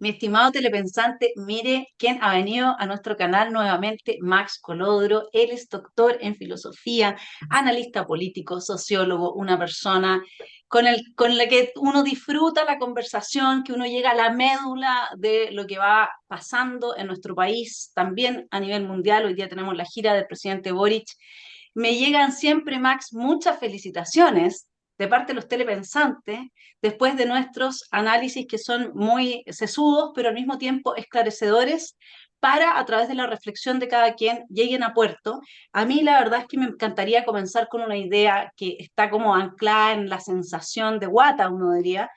Mi estimado telepensante, mire quién ha venido a nuestro canal nuevamente, Max Colodro. Él es doctor en filosofía, analista político, sociólogo, una persona con la que uno disfruta la conversación, que uno llega a la médula de lo que va pasando en nuestro país, también a nivel mundial. Hoy día tenemos la gira del presidente Boric. Me llegan siempre, Max, muchas felicitaciones de parte de los telepensantes después de nuestros análisis que son muy sesudos, pero al mismo tiempo esclarecedores, para, a través de la reflexión de cada quien, lleguen a puerto. A mí la verdad es que me encantaría comenzar con una idea que está como anclada en la sensación de guata, uno diría,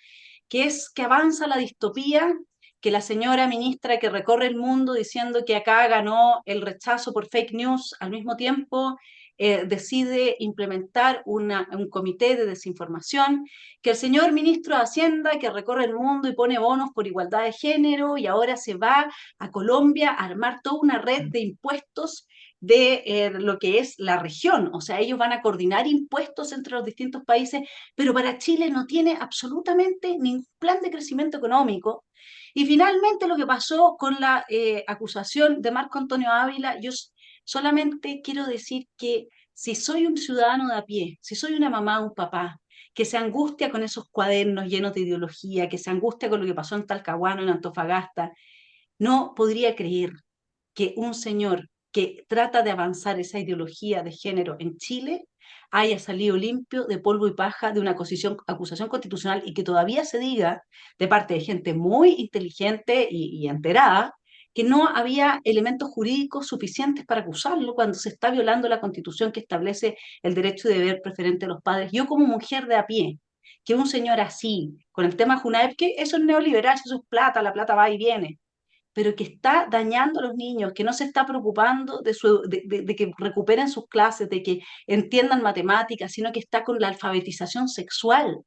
que es que avanza la distopía, que la señora ministra que recorre el mundo diciendo que acá ganó el rechazo por fake news, al mismo tiempo decide implementar un comité de desinformación, que el señor ministro de Hacienda que recorre el mundo y pone bonos por igualdad de género y ahora se va a Colombia a armar toda una red de impuestos de lo que es la región. O sea, ellos van a coordinar impuestos entre los distintos países, pero para Chile no tiene absolutamente ningún plan de crecimiento económico. Y finalmente lo que pasó con la acusación de Marco Antonio Ávila, yo solamente quiero decir que si soy un ciudadano de a pie, si soy una mamá o un papá, que se angustia con esos cuadernos llenos de ideología, que se angustia con lo que pasó en Talcahuano, en Antofagasta, no podría creer que un señor que trata de avanzar esa ideología de género en Chile haya salido limpio de polvo y paja de una acusación constitucional y que todavía se diga de parte de gente muy inteligente y enterada que no había elementos jurídicos suficientes para acusarlo cuando se está violando la constitución que establece el derecho y deber preferente de los padres. Yo como mujer de a pie, que un señor así, con el tema Junaep, que eso es neoliberal, eso es plata, la plata va y viene, pero que está dañando a los niños, que no se está preocupando de que recuperen sus clases, de que entiendan matemáticas, sino que está con la alfabetización sexual,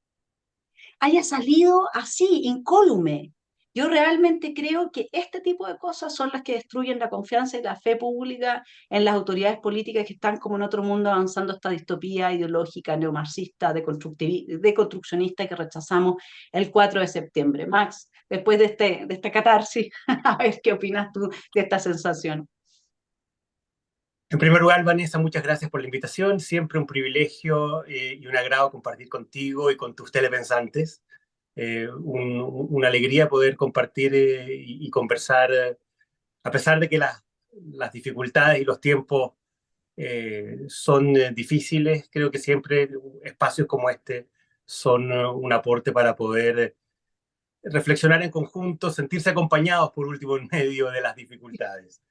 haya salido así, incólume. Yo realmente creo que este tipo de cosas son las que destruyen la confianza y la fe pública en las autoridades políticas que están como en otro mundo avanzando esta distopía ideológica, neomarxista, deconstruccionista que rechazamos el 4 de septiembre. Max, después de esta catarsis, a ver qué opinas tú de esta sensación. En primer lugar, Vanessa, muchas gracias por la invitación. Siempre un privilegio y un agrado compartir contigo y con tus telepensantes. Una alegría poder compartir y conversar, a pesar de que las dificultades y los tiempos son difíciles. Creo que siempre espacios como este son un aporte para poder reflexionar en conjunto, sentirse acompañados por último en medio de las dificultades.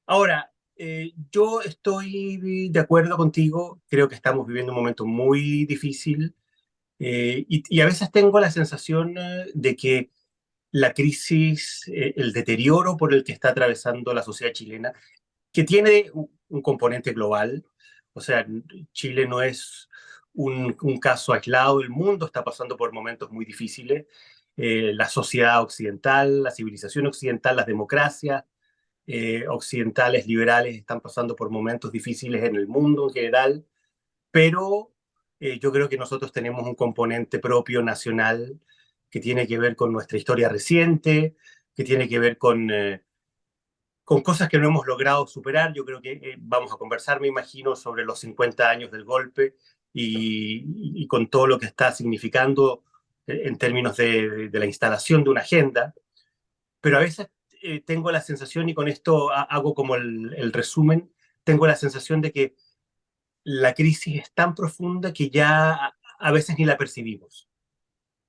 Ahora, yo estoy de acuerdo contigo, creo que estamos viviendo un momento muy difícil y a veces tengo la sensación de que la crisis, el deterioro por el que está atravesando la sociedad chilena, que tiene un componente global, o sea, Chile no es un caso aislado, el mundo está pasando por momentos muy difíciles, la sociedad occidental, la civilización occidental, las democracias occidentales liberales están pasando por momentos difíciles en el mundo en general, pero yo creo que nosotros tenemos un componente propio nacional que tiene que ver con nuestra historia reciente, que tiene que ver con cosas que no hemos logrado superar. Yo creo que vamos a conversar, me imagino, sobre los 50 años del golpe y con todo lo que está significando en términos de la instalación de una agenda, pero a veces tengo la sensación, y con esto hago como el resumen, tengo la sensación de que la crisis es tan profunda que ya a veces ni la percibimos.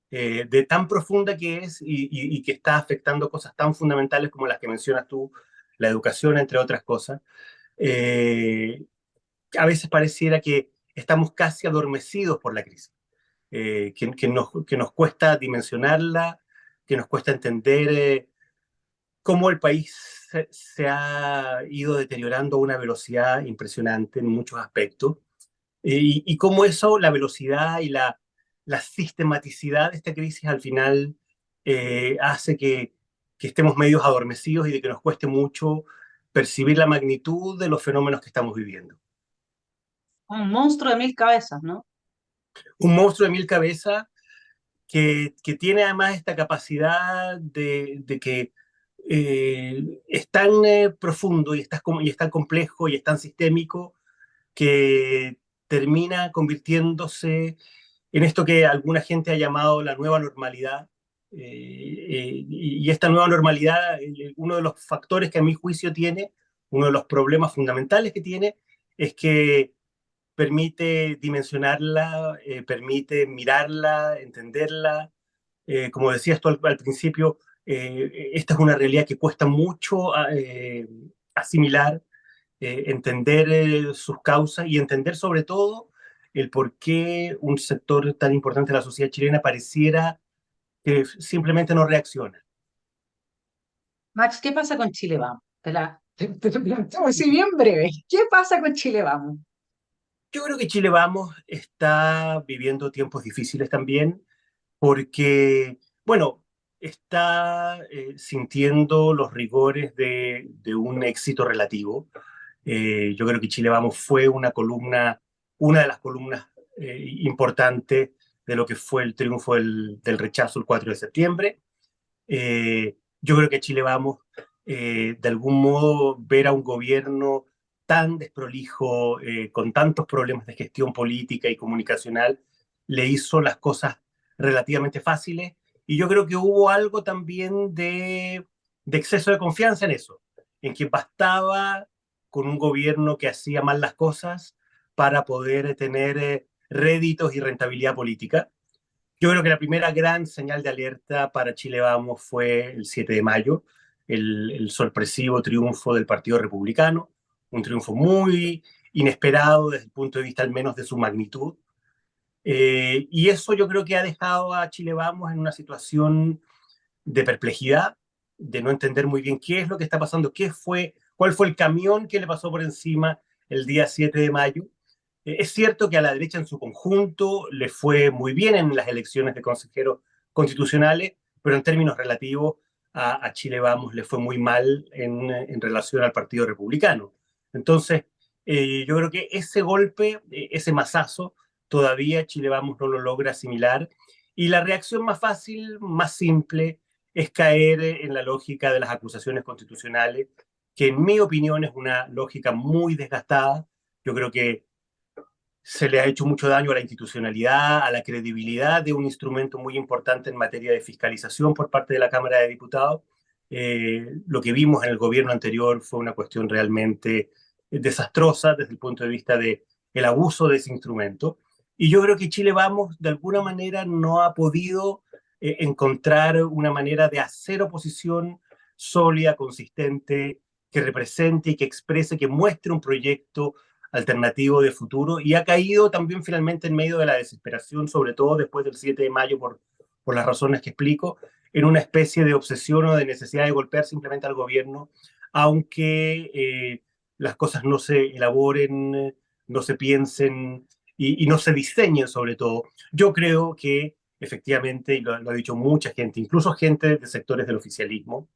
de tan profunda que es y que está afectando cosas tan fundamentales como las que mencionas tú, la educación, entre otras cosas. Eh, a veces pareciera que estamos casi adormecidos por la crisis, que nos cuesta dimensionarla, que nos cuesta entender cómo el país se ha ido deteriorando a una velocidad impresionante en muchos aspectos, y cómo eso, la velocidad y la sistematicidad de esta crisis al final hace que estemos medios adormecidos y de que nos cueste mucho percibir la magnitud de los fenómenos que estamos viviendo. Un monstruo de mil cabezas, ¿no? Un monstruo de mil cabezas que tiene además esta capacidad de que es tan profundo y es tan complejo y es tan sistémico que termina convirtiéndose en esto que alguna gente ha llamado la nueva normalidad. Y esta nueva normalidad, uno de los factores que a mi juicio tiene, uno de los problemas fundamentales que tiene, es que permite dimensionarla, permite mirarla, entenderla. Como decías tú al principio, esta es una realidad que cuesta mucho asimilar, entender sus causas y entender sobre todo el por qué un sector tan importante de la sociedad chilena pareciera que simplemente no reacciona. Max, ¿qué pasa con Chile Vamos? Te lo planteo así bien breve. ¿Qué pasa con Chile Vamos? Yo creo que Chile Vamos está viviendo tiempos difíciles también porque, bueno, está sintiendo los rigores de un éxito relativo. Yo creo que Chile Vamos fue una de las columnas importantes de lo que fue el triunfo del rechazo el 4 de septiembre. Yo creo que Chile Vamos, de algún modo, ver a un gobierno tan desprolijo, con tantos problemas de gestión política y comunicacional, le hizo las cosas relativamente fáciles. Y yo creo que hubo algo también de exceso de confianza en eso, en que bastaba con un gobierno que hacía mal las cosas para poder tener réditos y rentabilidad política. Yo creo que la primera gran señal de alerta para Chile Vamos fue el 7 de mayo, el sorpresivo triunfo del Partido Republicano, un triunfo muy inesperado desde el punto de vista al menos de su magnitud. Y eso yo creo que ha dejado a Chile Vamos en una situación de perplejidad, de no entender muy bien qué es lo que está pasando, cuál fue el camión que le pasó por encima el día 7 de mayo. Es cierto que a la derecha en su conjunto le fue muy bien en las elecciones de consejeros constitucionales, pero en términos relativos a Chile Vamos le fue muy mal en relación al Partido Republicano. Entonces, yo creo que ese golpe, ese mazazo, todavía Chile Vamos no lo logra asimilar. Y la reacción más fácil, más simple, es caer en la lógica de las acusaciones constitucionales, que en mi opinión es una lógica muy desgastada. Yo creo que se le ha hecho mucho daño a la institucionalidad, a la credibilidad de un instrumento muy importante en materia de fiscalización por parte de la Cámara de Diputados. Lo que vimos en el gobierno anterior fue una cuestión realmente desastrosa desde el punto de vista del abuso de ese instrumento. Y yo creo que Chile Vamos, de alguna manera, no ha podido encontrar una manera de hacer oposición sólida, consistente, que represente y que exprese, que muestre un proyecto alternativo de futuro, y ha caído también finalmente en medio de la desesperación, sobre todo después del 7 de mayo, por las razones que explico, en una especie de obsesión o de necesidad de golpear simplemente al gobierno, aunque las cosas no se elaboren, no se piensen y no se diseñen sobre todo. Yo creo que efectivamente, y lo ha dicho mucha gente, incluso gente de sectores del oficialismo,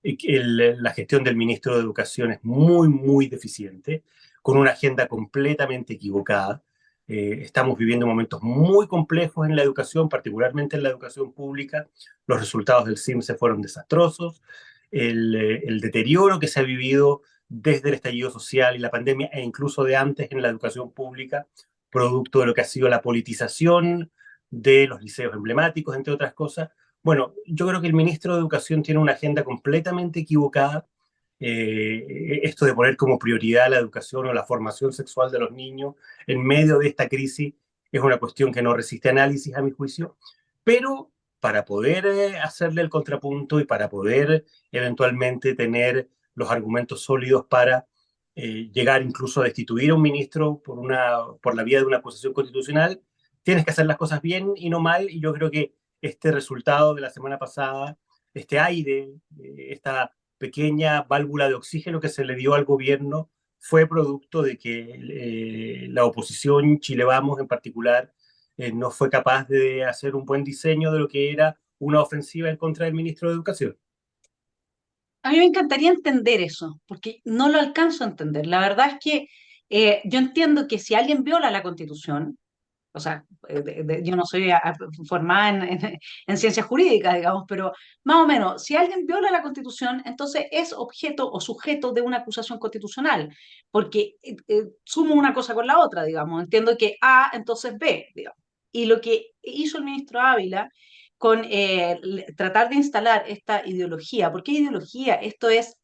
la gestión del ministro de Educación es muy, muy deficiente, con una agenda completamente equivocada. Estamos viviendo momentos muy complejos en la educación, particularmente en la educación pública. Los resultados del CIMSE fueron desastrosos. El deterioro que se ha vivido desde el estallido social y la pandemia, e incluso de antes en la educación pública, producto de lo que ha sido la politización de los liceos emblemáticos, entre otras cosas. Bueno, yo creo que el ministro de Educación tiene una agenda completamente equivocada. Esto de poner como prioridad la educación o la formación sexual de los niños en medio de esta crisis es una cuestión que no resiste análisis, a mi juicio. Pero para poder hacerle el contrapunto y para poder eventualmente tener los argumentos sólidos para llegar incluso a destituir a un ministro por la vía de una acusación constitucional, tienes que hacer las cosas bien y no mal, y yo creo que este resultado de la semana pasada, este aire, esta pequeña válvula de oxígeno que se le dio al gobierno, fue producto de que la oposición, Chile Vamos en particular, no fue capaz de hacer un buen diseño de lo que era una ofensiva en contra del ministro de Educación. A mí me encantaría entender eso, porque no lo alcanzo a entender. La verdad es que yo entiendo que si alguien viola la Constitución, o sea, yo no soy formada en ciencias jurídicas, digamos, pero más o menos, si alguien viola la Constitución, entonces es objeto o sujeto de una acusación constitucional, porque sumo una cosa con la otra, digamos, entiendo que A, entonces B, digamos. Y lo que hizo el ministro Ávila con tratar de instalar esta ideología, ¿por qué ideología? Esto es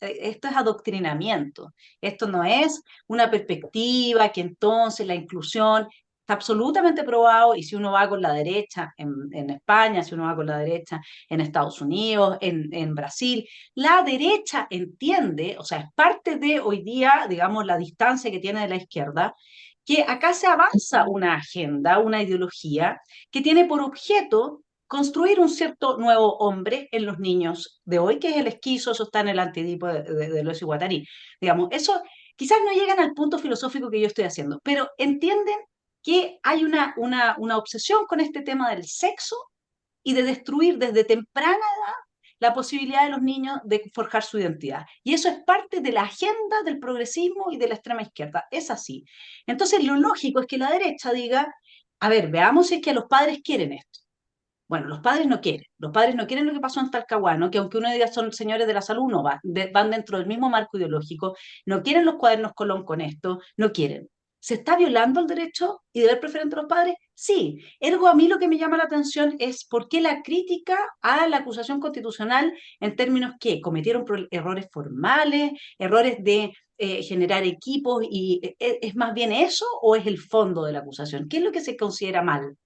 adoctrinamiento, esto no es una perspectiva que entonces la inclusión está absolutamente probado, y si uno va con la derecha en España, si uno va con la derecha en Estados Unidos, en Brasil, la derecha entiende, o sea, es parte de hoy día, digamos, la distancia que tiene de la izquierda, que acá se avanza una agenda, una ideología que tiene por objeto construir un cierto nuevo hombre en los niños de hoy, que es el esquizo, eso está en el antidipo de Lois y Guattari. Digamos, eso quizás no llegan al punto filosófico que yo estoy haciendo, pero entienden que hay una obsesión con este tema del sexo y de destruir desde temprana edad la posibilidad de los niños de forjar su identidad. Y eso es parte de la agenda del progresismo y de la extrema izquierda. Es así. Entonces, lo lógico es que la derecha diga, a ver, veamos si es que los padres quieren esto. Bueno, los padres no quieren lo que pasó en Talcahuano, que aunque uno diga son señores de la salud, no van dentro del mismo marco ideológico, no quieren los cuadernos Colón con esto, no quieren. ¿Se está violando el derecho y deber preferente de los padres? Sí. Ergo, a mí lo que me llama la atención es por qué la crítica a la acusación constitucional en términos que cometieron errores formales, errores de generar equipos, y ¿es más bien eso o es el fondo de la acusación? ¿Qué es lo que se considera mal?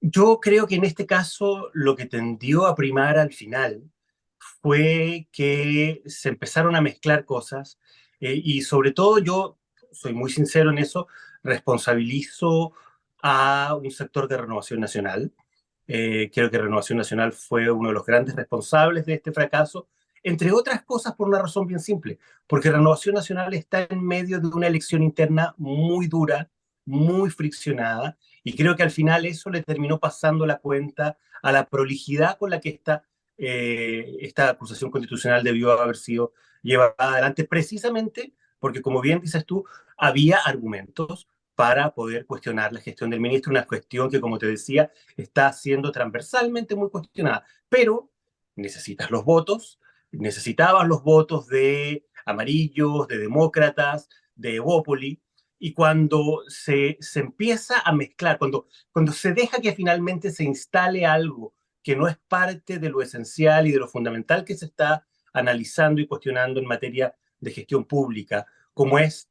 Yo creo que en este caso lo que tendió a primar al final fue que se empezaron a mezclar cosas y sobre todo yo, soy muy sincero en eso, responsabilizo a un sector de Renovación Nacional. Creo que Renovación Nacional fue uno de los grandes responsables de este fracaso, entre otras cosas por una razón bien simple, porque Renovación Nacional está en medio de una elección interna muy dura, muy friccionada, y creo que al final eso le terminó pasando la cuenta a la prolijidad con la que esta acusación constitucional debió haber sido llevada adelante, precisamente porque, como bien dices tú, había argumentos para poder cuestionar la gestión del ministro, una cuestión que, como te decía, está siendo transversalmente muy cuestionada. Pero necesitas los votos, necesitabas los votos de amarillos, de demócratas, de Evópoli, y cuando se empieza a mezclar, cuando se deja que finalmente se instale algo que no es parte de lo esencial y de lo fundamental que se está analizando y cuestionando en materia de gestión pública, como es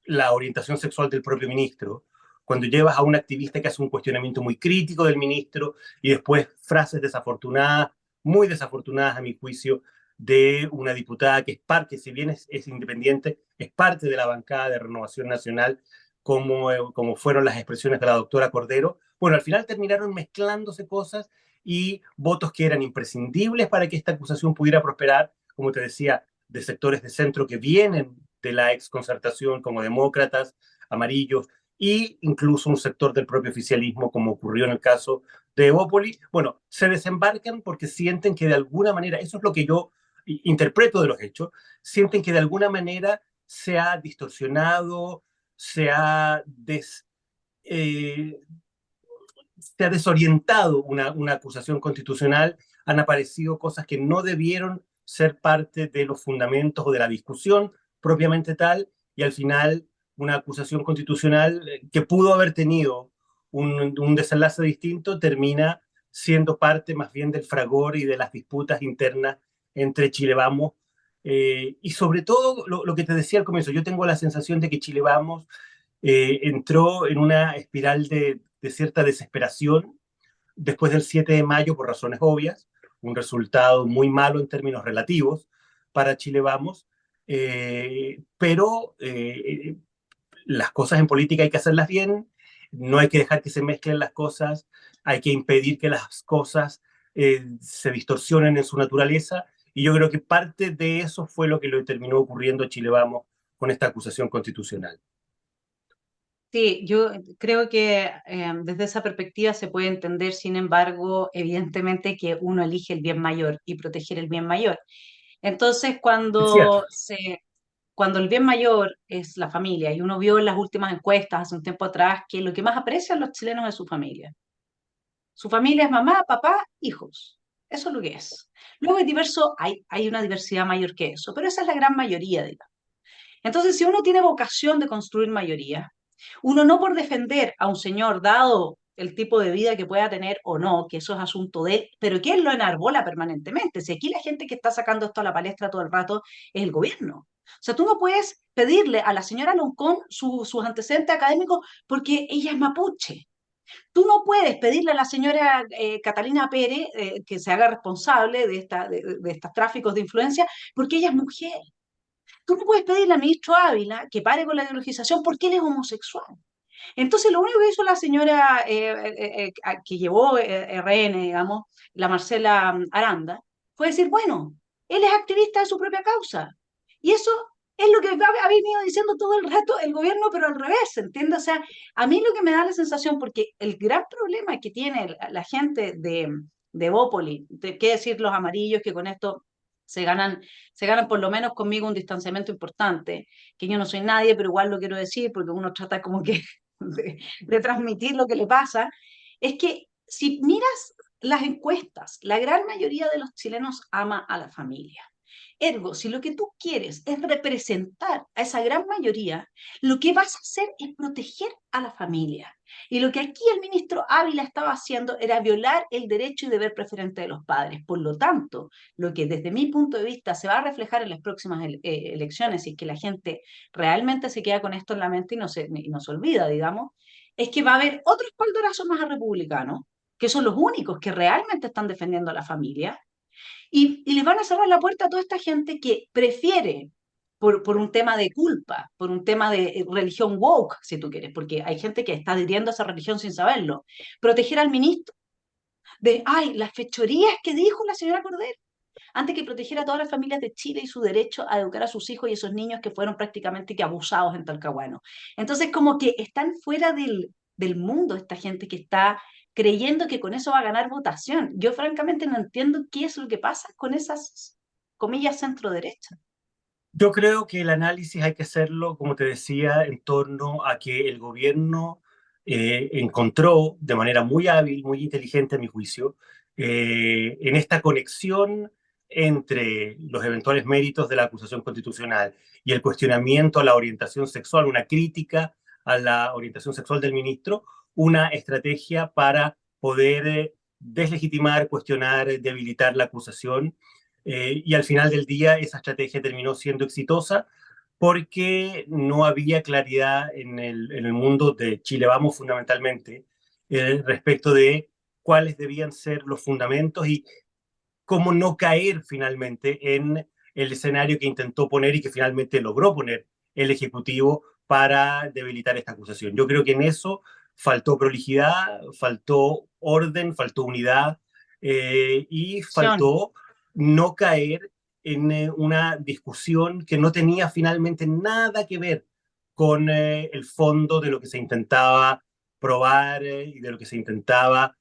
la orientación sexual del propio ministro, cuando llevas a un activista que hace un cuestionamiento muy crítico del ministro y después frases desafortunadas, muy desafortunadas a mi juicio, de una diputada que es parte, si bien es independiente, es parte de la bancada de Renovación Nacional, como fueron las expresiones de la doctora Cordero. Bueno, al final terminaron mezclándose cosas y votos que eran imprescindibles para que esta acusación pudiera prosperar, como te decía, de sectores de centro que vienen de la exconcertación, como demócratas, amarillos, e incluso un sector del propio oficialismo, como ocurrió en el caso de Evópoli. Bueno, se desembarcan porque sienten que de alguna manera, eso es lo que yo interpreto de los hechos, sienten que de alguna manera se ha distorsionado, se ha, eh, se ha desorientado una acusación constitucional, han aparecido cosas que no debieron ser parte de los fundamentos o de la discusión propiamente tal, y al final una acusación constitucional que pudo haber tenido un desenlace distinto termina siendo parte más bien del fragor y de las disputas internas entre Chile Vamos. Y sobre todo lo que te decía al comienzo, yo tengo la sensación de que Chile Vamos entró en una espiral de cierta desesperación, después del 7 de mayo por razones obvias, un resultado muy malo en términos relativos para Chile Vamos, pero las cosas en política hay que hacerlas bien, no hay que dejar que se mezclen las cosas, hay que impedir que las cosas se distorsionen en su naturaleza, y yo creo que parte de eso fue lo que lo terminó ocurriendo a Chile Vamos con esta acusación constitucional. Sí, yo creo que desde esa perspectiva se puede entender, sin embargo, evidentemente que uno elige el bien mayor y proteger el bien mayor. Entonces, Es cierto. cuando el bien mayor es la familia, y uno vio en las últimas encuestas hace un tiempo atrás que lo que más aprecian los chilenos es su familia. Su familia es mamá, papá, hijos. Eso es lo que es. Luego es diverso, hay una diversidad mayor que eso, pero esa es la gran mayoría, digamos. Entonces, si uno tiene vocación de construir mayoría, uno no por defender a un señor dado el tipo de vida que pueda tener o no, que eso es asunto de él, pero que él lo enarbola permanentemente. Si aquí la gente que está sacando esto a la palestra todo el rato es el gobierno. O sea, tú no puedes pedirle a la señora Loncón sus antecedentes académicos porque ella es mapuche. Tú no puedes pedirle a la señora Catalina Pérez que se haga responsable de estos tráficos de influencia porque ella es mujer. Tú no puedes pedirle al ministro Ávila que pare con la ideologización porque él es homosexual. Entonces, lo único que hizo la señora que llevó RN, digamos, la Marcela Aranda, fue decir, bueno, él es activista de su propia causa. Y eso es lo que ha venido diciendo todo el rato el gobierno, pero al revés, ¿entiendes? O sea, a mí lo que me da la sensación, porque el gran problema que tiene la gente de Bópoli, qué decir los amarillos que con esto se ganan por lo menos conmigo un distanciamiento importante, que yo no soy nadie, pero igual lo quiero decir, porque uno trata como que de transmitir lo que le pasa, es que si miras las encuestas, la gran mayoría de los chilenos ama a la familia. Ergo, si lo que tú quieres es representar a esa gran mayoría, lo que vas a hacer es proteger a la familia. Y lo que aquí el ministro Ávila estaba haciendo era violar el derecho y deber preferente de los padres. Por lo tanto, lo que desde mi punto de vista se va a reflejar en las próximas elecciones, y es que la gente realmente se queda con esto en la mente y no se olvida, digamos, es que va a haber otros paldorazos más a republicanos, que son los únicos que realmente están defendiendo a la familia, y les van a cerrar la puerta a toda esta gente que prefiere, por un tema de culpa, por un tema de religión woke, si tú quieres, porque hay gente que está adhiriendo a esa religión sin saberlo, proteger al ministro de, ay, las fechorías que dijo la señora Cordero, antes que proteger a todas las familias de Chile y su derecho a educar a sus hijos y esos niños que fueron prácticamente que abusados en Talcahuano. Entonces, como que están fuera del mundo esta gente que está creyendo que con eso va a ganar votación. Yo francamente no entiendo qué es lo que pasa con esas comillas centro derecha. Yo creo que el análisis hay que hacerlo, como te decía, en torno a que el gobierno encontró de manera muy hábil, muy inteligente a mi juicio, en esta conexión entre los eventuales méritos de la acusación constitucional y el cuestionamiento a la orientación sexual, una crítica a la orientación sexual del ministro, una estrategia para poder deslegitimar, cuestionar, debilitar la acusación, y al final del día esa estrategia terminó siendo exitosa porque no había claridad en el mundo de Chile Vamos fundamentalmente respecto de cuáles debían ser los fundamentos y cómo no caer finalmente en el escenario que intentó poner y que finalmente logró poner el Ejecutivo para debilitar esta acusación. Yo creo que en eso faltó prolijidad, faltó orden, faltó unidad, y Acción. faltó no caer en una discusión que no tenía finalmente nada que ver con el fondo de lo que se intentaba probar y de lo que se intentaba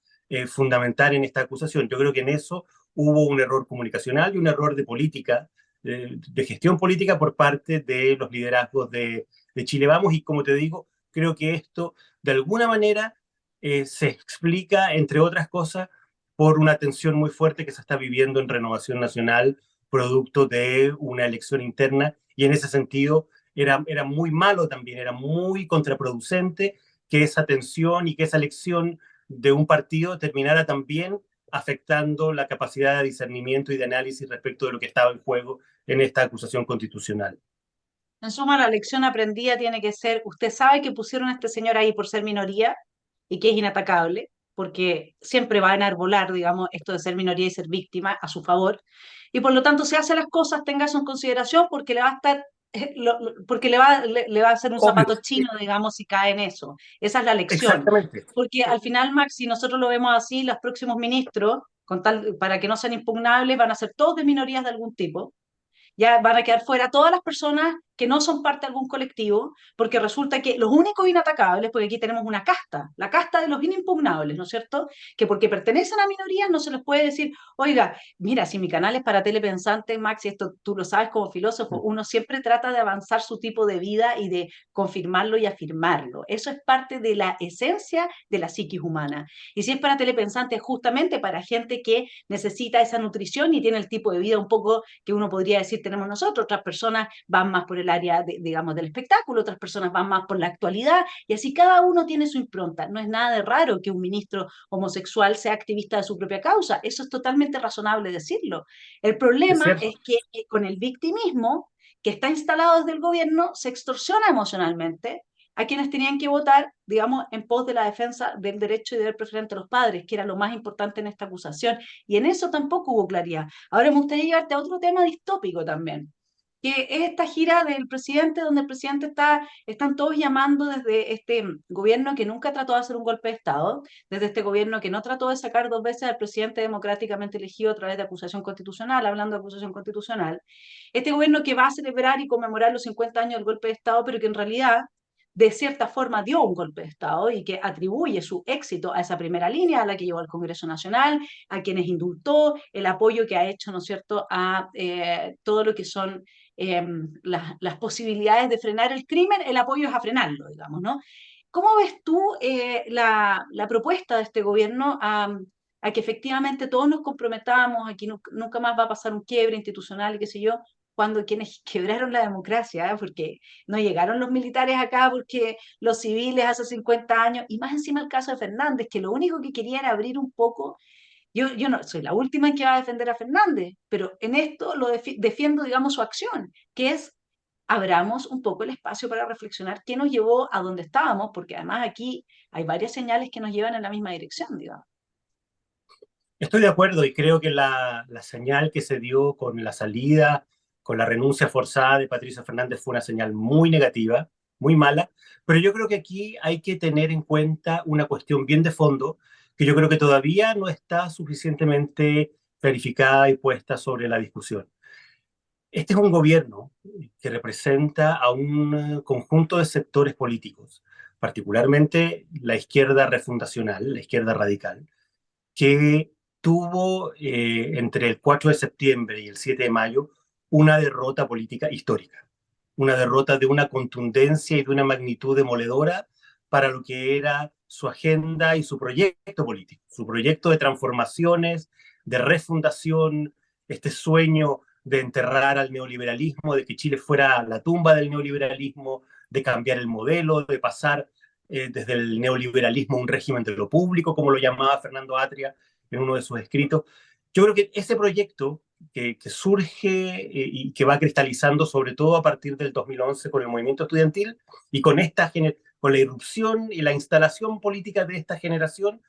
fundamentar en esta acusación. Yo creo que en eso hubo un error comunicacional y un error de política, de gestión política por parte de los liderazgos de Chile Vamos. Y como te digo, creo que esto de alguna manera se explica, entre otras cosas, por una tensión muy fuerte que se está viviendo en Renovación Nacional, producto de una elección interna, y en ese sentido era muy malo también, era muy contraproducente que esa tensión y que esa elección de un partido terminara también afectando la capacidad de discernimiento y de análisis respecto de lo que estaba en juego en esta acusación constitucional. En suma, la lección aprendida tiene que ser, usted sabe que pusieron a este señor ahí por ser minoría y que es inatacable. porque siempre va a enarbolar, digamos, esto de ser minoría y ser víctima a su favor, y por lo tanto, si hace las cosas, tenga eso en consideración, porque le va a estar, porque le va a hacer un Obvio, zapato chino, digamos, si cae en eso. Esa es la lección. exactamente. Porque al final, Max, si nosotros lo vemos así, los próximos ministros, con tal, para que no sean impugnables, van a ser todos de minorías de algún tipo, ya van a quedar fuera todas las personas que no son parte de algún colectivo, porque resulta que los únicos inatacables, porque aquí tenemos una casta, la casta de los inimpugnables, ¿no es cierto? Que porque pertenecen a minorías no se les puede decir, oiga, mira, si mi canal es para telepensantes, Max, y esto tú lo sabes como filósofo, uno siempre trata de avanzar su tipo de vida y de confirmarlo y afirmarlo. Eso es parte de la esencia de la psiquis humana. Y si es para telepensantes, justamente para gente que necesita esa nutrición y tiene el tipo de vida un poco que uno podría decir tenemos nosotros, otras personas van más por el área, digamos, del espectáculo, otras personas van más por la actualidad, y así cada uno tiene su impronta. No es nada de raro que un ministro homosexual sea activista de su propia causa, eso es totalmente razonable decirlo. El Es problema cierto. es que con el victimismo que está instalado desde el gobierno se extorsiona emocionalmente a quienes tenían que votar, digamos, en pos de la defensa del derecho y deber preferente a los padres, que era lo más importante en esta acusación, y en eso tampoco hubo claridad. Ahora me gustaría llevarte a otro tema distópico también, que es esta gira del presidente, donde el presidente están todos llamando desde este gobierno que nunca trató de hacer un golpe de Estado, desde este gobierno que no trató de sacar dos veces al presidente democráticamente elegido a través de acusación constitucional, hablando de acusación constitucional, este gobierno que va a celebrar y conmemorar los 50 años del golpe de Estado, pero que en realidad de cierta forma dio un golpe de Estado y que atribuye su éxito a esa primera línea a la que llevó al Congreso Nacional, a quienes indultó, el apoyo que ha hecho, ¿no es cierto?, a todo lo que son las posibilidades de frenar el crimen, el apoyo es a frenarlo, digamos, ¿no? ¿Cómo ves tú la propuesta de este gobierno a que efectivamente todos nos comprometamos, a que nunca más va a pasar un quiebre institucional y qué sé yo, cuando quienes quebraron la democracia, porque no llegaron los militares acá porque los civiles hace 50 años, y más encima el caso de Fernández, que lo único que quería era abrir un poco, yo no soy la última en que va a defender a Fernández, pero en esto lo defiendo, digamos, su acción, que es abramos un poco el espacio para reflexionar qué nos llevó a donde estábamos, porque además aquí hay varias señales que nos llevan en la misma dirección, digamos. Estoy de acuerdo y creo que la señal que se dio con la salida, con la renuncia forzada de Patricia Fernández fue una señal muy negativa, muy mala, pero yo creo que aquí hay que tener en cuenta una cuestión bien de fondo que yo creo que todavía no está suficientemente verificada y puesta sobre la discusión. Este es un gobierno que representa a un conjunto de sectores políticos, particularmente la izquierda refundacional, la izquierda radical, que tuvo entre el 4 de septiembre y el 7 de mayo una derrota política histórica, una derrota de una contundencia y de una magnitud demoledora para lo que era su agenda y su proyecto político, su proyecto de transformaciones, de refundación, este sueño de enterrar al neoliberalismo, de que Chile fuera la tumba del neoliberalismo, de cambiar el modelo, de pasar desde el neoliberalismo a un régimen de lo público, como lo llamaba Fernando Atria en uno de sus escritos. Yo creo que ese proyecto que surge y que va cristalizando sobre todo a partir del 2011 con el movimiento estudiantil y con la irrupción y la instalación política de esta generación,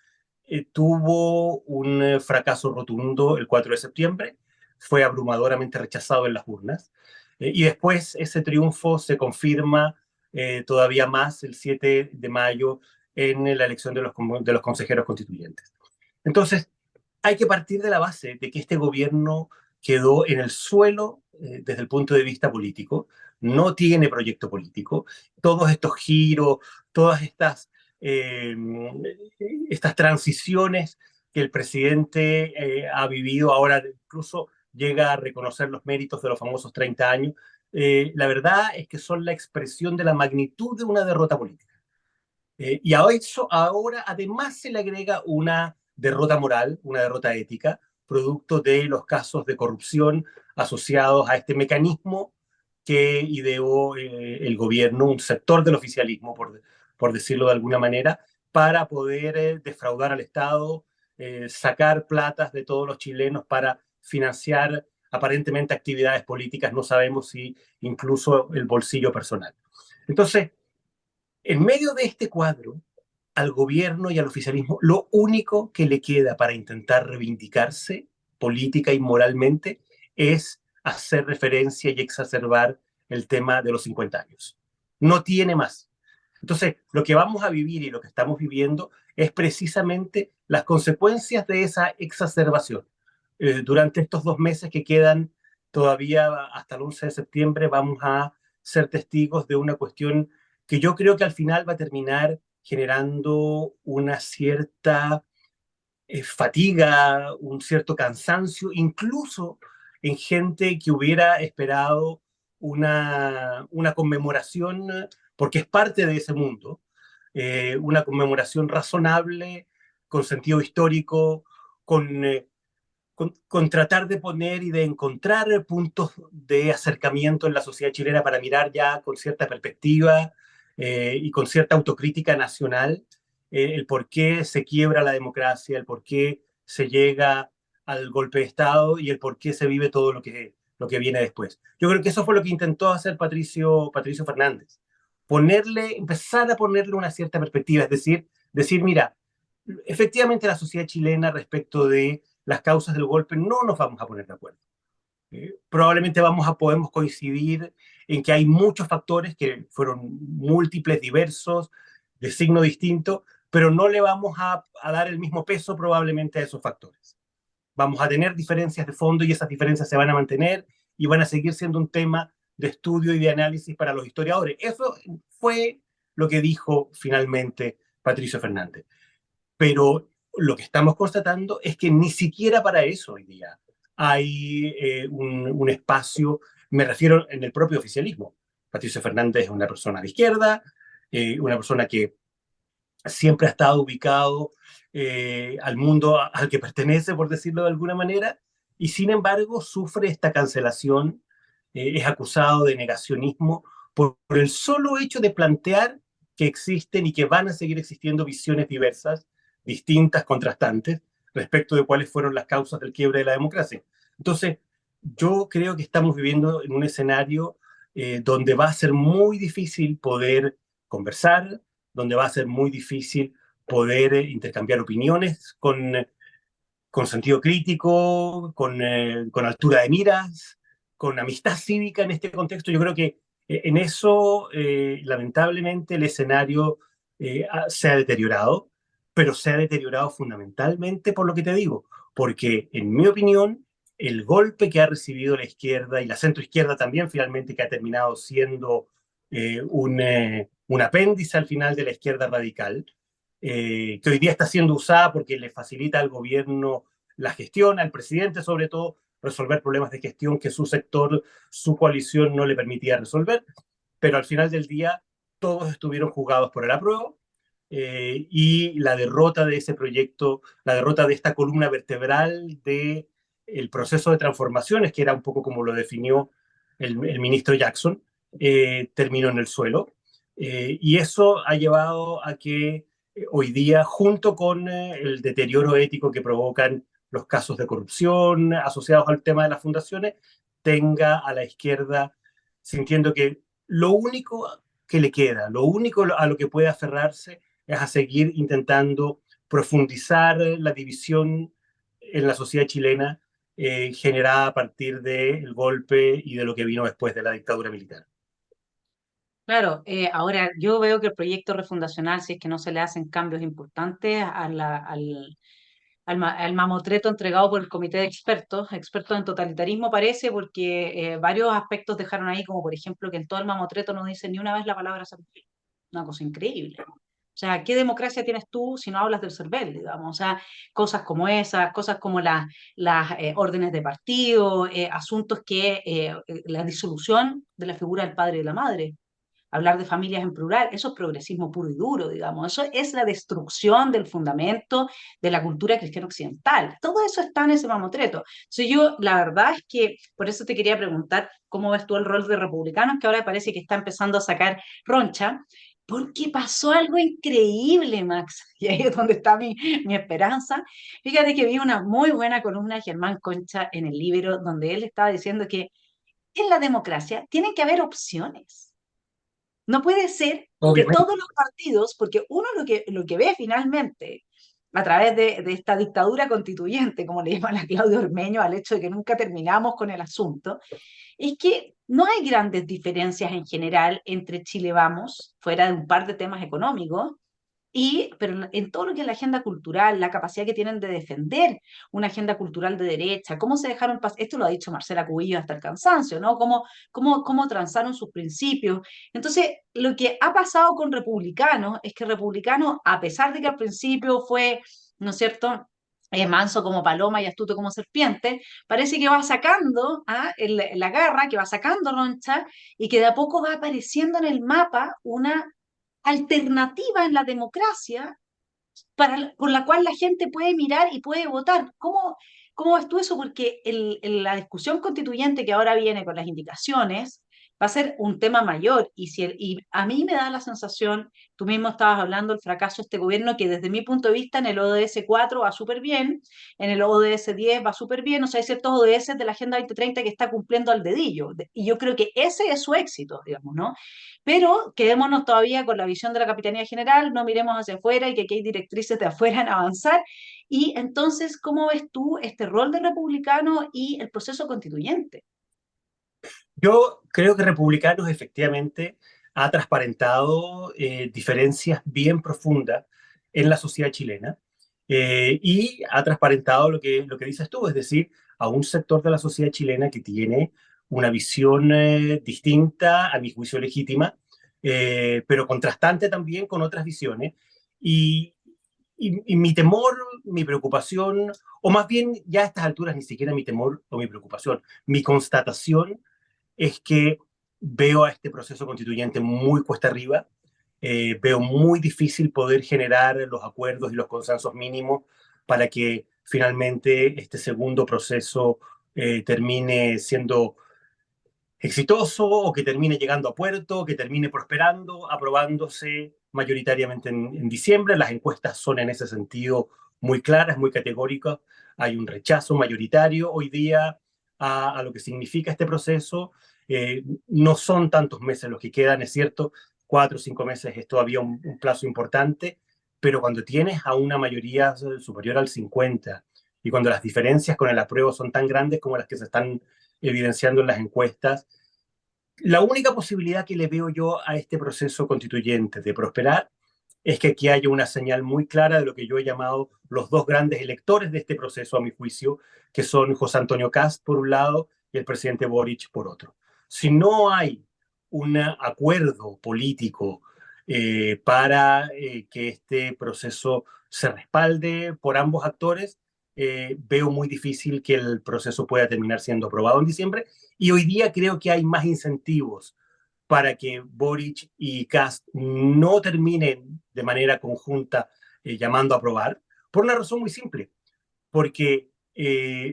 tuvo un fracaso rotundo el 4 de septiembre, fue abrumadoramente rechazado en las urnas, y después ese triunfo se confirma todavía más el 7 de mayo en la elección de los consejeros constituyentes. Entonces, hay que partir de la base de que este gobierno quedó en el suelo desde el punto de vista político, no tiene proyecto político, todos estos giros, todas eh, estas transiciones que el presidente ha vivido, ahora incluso llega a reconocer los méritos de los famosos 30 años, la verdad es que son la expresión de la magnitud de una derrota política. Y a eso ahora además se le agrega una derrota moral, una derrota ética, producto de los casos de corrupción asociados a este mecanismo que ideó el gobierno, un sector del oficialismo, por decirlo de alguna manera, para poder defraudar al Estado, sacar platas de todos los chilenos para financiar aparentemente actividades políticas, no sabemos si incluso el bolsillo personal. Entonces, en medio de este cuadro, al gobierno y al oficialismo lo único que le queda para intentar reivindicarse política y moralmente es hacer referencia y exacerbar el tema de los 50 años. No tiene más. Entonces, lo que vamos a vivir y lo que estamos viviendo es precisamente las consecuencias de esa exacerbación. Durante estos 2 meses que quedan todavía hasta el 11 de septiembre, vamos a ser testigos de una cuestión que yo creo que al final va a terminar generando una cierta fatiga, un cierto cansancio, incluso en gente que hubiera esperado una conmemoración, porque es parte de ese mundo, una conmemoración razonable, con sentido histórico, con, con tratar de poner y de encontrar puntos de acercamiento en la sociedad chilena para mirar ya con cierta perspectiva y con cierta autocrítica nacional el por qué se quiebra la democracia, el por qué se llega al golpe de Estado y el por qué se vive todo lo que viene después. Yo creo que eso fue lo que intentó hacer Patricio Fernández. Empezar a ponerle una cierta perspectiva, es decir, mira, efectivamente la sociedad chilena respecto de las causas del golpe no nos vamos a poner de acuerdo. Probablemente podemos coincidir en que hay muchos factores que fueron múltiples, diversos, de signo distinto, pero no le vamos a dar el mismo peso probablemente a esos factores. Vamos a tener diferencias de fondo y esas diferencias se van a mantener y van a seguir siendo un tema de estudio y de análisis para los historiadores. Eso fue lo que dijo finalmente Patricio Fernández. Pero lo que estamos constatando es que ni siquiera para eso hoy día hay un espacio, me refiero en el propio oficialismo. Patricio Fernández es una persona de izquierda, una persona que siempre ha estado ubicado al mundo al que pertenece, por decirlo de alguna manera, y sin embargo sufre esta cancelación, es acusado de negacionismo por el solo hecho de plantear que existen y que van a seguir existiendo visiones diversas, distintas, contrastantes, respecto de cuáles fueron las causas del quiebre de la democracia. Entonces, yo creo que estamos viviendo en un escenario donde va a ser muy difícil poder conversar, donde va a ser muy difícil poder intercambiar opiniones con sentido crítico, con altura de miras, con amistad cívica en este contexto. Yo creo que en eso, lamentablemente, el escenario se ha deteriorado, pero se ha deteriorado fundamentalmente por lo que te digo, porque en mi opinión, el golpe que ha recibido la izquierda y la centroizquierda también, finalmente, que ha terminado siendo un apéndice al final de la izquierda radical, que hoy día está siendo usada porque le facilita al gobierno la gestión, al presidente sobre todo, resolver problemas de gestión que su sector, su coalición no le permitía resolver, pero al final del día todos estuvieron jugados por el apruebo y la derrota de ese proyecto, la derrota de esta columna vertebral de el proceso de transformaciones, que era un poco como lo definió el ministro Jackson, terminó en el suelo. Y eso ha llevado a que hoy día, junto con el deterioro ético que provocan los casos de corrupción asociados al tema de las fundaciones, tenga a la izquierda sintiendo que lo único que le queda, lo único a lo que puede aferrarse es a seguir intentando profundizar la división en la sociedad chilena generada a partir del golpe y de lo que vino después de la dictadura militar. Claro, ahora yo veo que el proyecto refundacional, si es que no se le hacen cambios importantes al mamotreto entregado por el comité de expertos, expertos en totalitarismo parece, porque varios aspectos dejaron ahí, como por ejemplo que en todo el mamotreto no dice ni una vez la palabra CERVEL. Una cosa increíble. O sea, ¿qué democracia tienes tú si no hablas del CERVEL, digamos? O sea, cosas como esas, cosas como las órdenes de partido, asuntos que la disolución de la figura del padre y de la madre, hablar de familias en plural, eso es progresismo puro y duro, digamos, eso es la destrucción del fundamento de la cultura cristiana occidental. Todo eso está en ese mamotreto. Entonces yo, la verdad es que, por eso te quería preguntar, ¿cómo ves tú el rol de republicanos, que ahora parece que está empezando a sacar roncha? Porque pasó algo increíble, Max, y ahí es donde está mi esperanza. Fíjate que vi una muy buena columna de Germán Concha en el libro, donde él estaba diciendo que en la democracia tienen que haber opciones. No puede ser que obviamente. todos los partidos, porque uno lo que ve finalmente a través de esta dictadura constituyente, como le llaman a Claudio Ormeño, al hecho de que nunca terminamos con el asunto, es que no hay grandes diferencias en general entre Chile Vamos, fuera de un par de temas económicos, pero en todo lo que es la agenda cultural, la capacidad que tienen de defender una agenda cultural de derecha, cómo se dejaron pasar, esto lo ha dicho Marcela Cubillo hasta el cansancio, ¿no? Cómo transaron sus principios. Entonces, lo que ha pasado con Republicanos es que Republicanos, a pesar de que al principio fue, ¿no es cierto?, manso como paloma y astuto como serpiente, parece que va sacando la garra, que va sacando roncha y que de a poco va apareciendo en el mapa una alternativa en la democracia por la cual la gente puede mirar y puede votar. ¿Cómo ves tú eso? Porque la discusión constituyente que ahora viene con las indicaciones va a ser un tema mayor y a mí me da la sensación, tú mismo estabas hablando del fracaso de este gobierno, que desde mi punto de vista en el ODS 4 va súper bien, en el ODS 10 va súper bien, o sea, hay ciertos ODS de la Agenda 2030 que está cumpliendo al dedillo, y yo creo que ese es su éxito, digamos, ¿no? Pero quedémonos todavía con la visión de la Capitanía General, no miremos hacia afuera y que aquí hay directrices de afuera en avanzar. Y entonces, ¿cómo ves tú este rol de republicano y el proceso constituyente? Yo creo que Republicanos efectivamente ha transparentado diferencias bien profundas en la sociedad chilena y ha transparentado lo que dices tú, es decir, a un sector de la sociedad chilena que tiene una visión distinta, a mi juicio legítima, pero contrastante también con otras visiones. Y, y mi temor, mi preocupación, o más bien ya a estas alturas ni siquiera mi temor o mi preocupación, mi constatación es que veo a este proceso constituyente muy cuesta arriba, veo muy difícil poder generar los acuerdos y los consensos mínimos para que finalmente este segundo proceso termine siendo exitoso o que termine llegando a puerto, que termine prosperando, aprobándose mayoritariamente en diciembre. Las encuestas son en ese sentido muy claras, muy categóricas. Hay un rechazo mayoritario hoy día a lo que significa este proceso. No son tantos meses los que quedan, es cierto, 4 o 5 meses es todavía un plazo importante, pero cuando tienes a una mayoría superior al 50 y cuando las diferencias con el apruebo son tan grandes como las que se están evidenciando en las encuestas, la única posibilidad que le veo yo a este proceso constituyente de prosperar es que aquí haya una señal muy clara de lo que yo he llamado los dos grandes electores de este proceso, a mi juicio, que son José Antonio Cast por un lado y el presidente Boric por otro. Si no hay un acuerdo político para que este proceso se respalde por ambos actores, veo muy difícil que el proceso pueda terminar siendo aprobado en diciembre. Y hoy día creo que hay más incentivos para que Boric y Kast no terminen de manera conjunta llamando a aprobar, por una razón muy simple, porque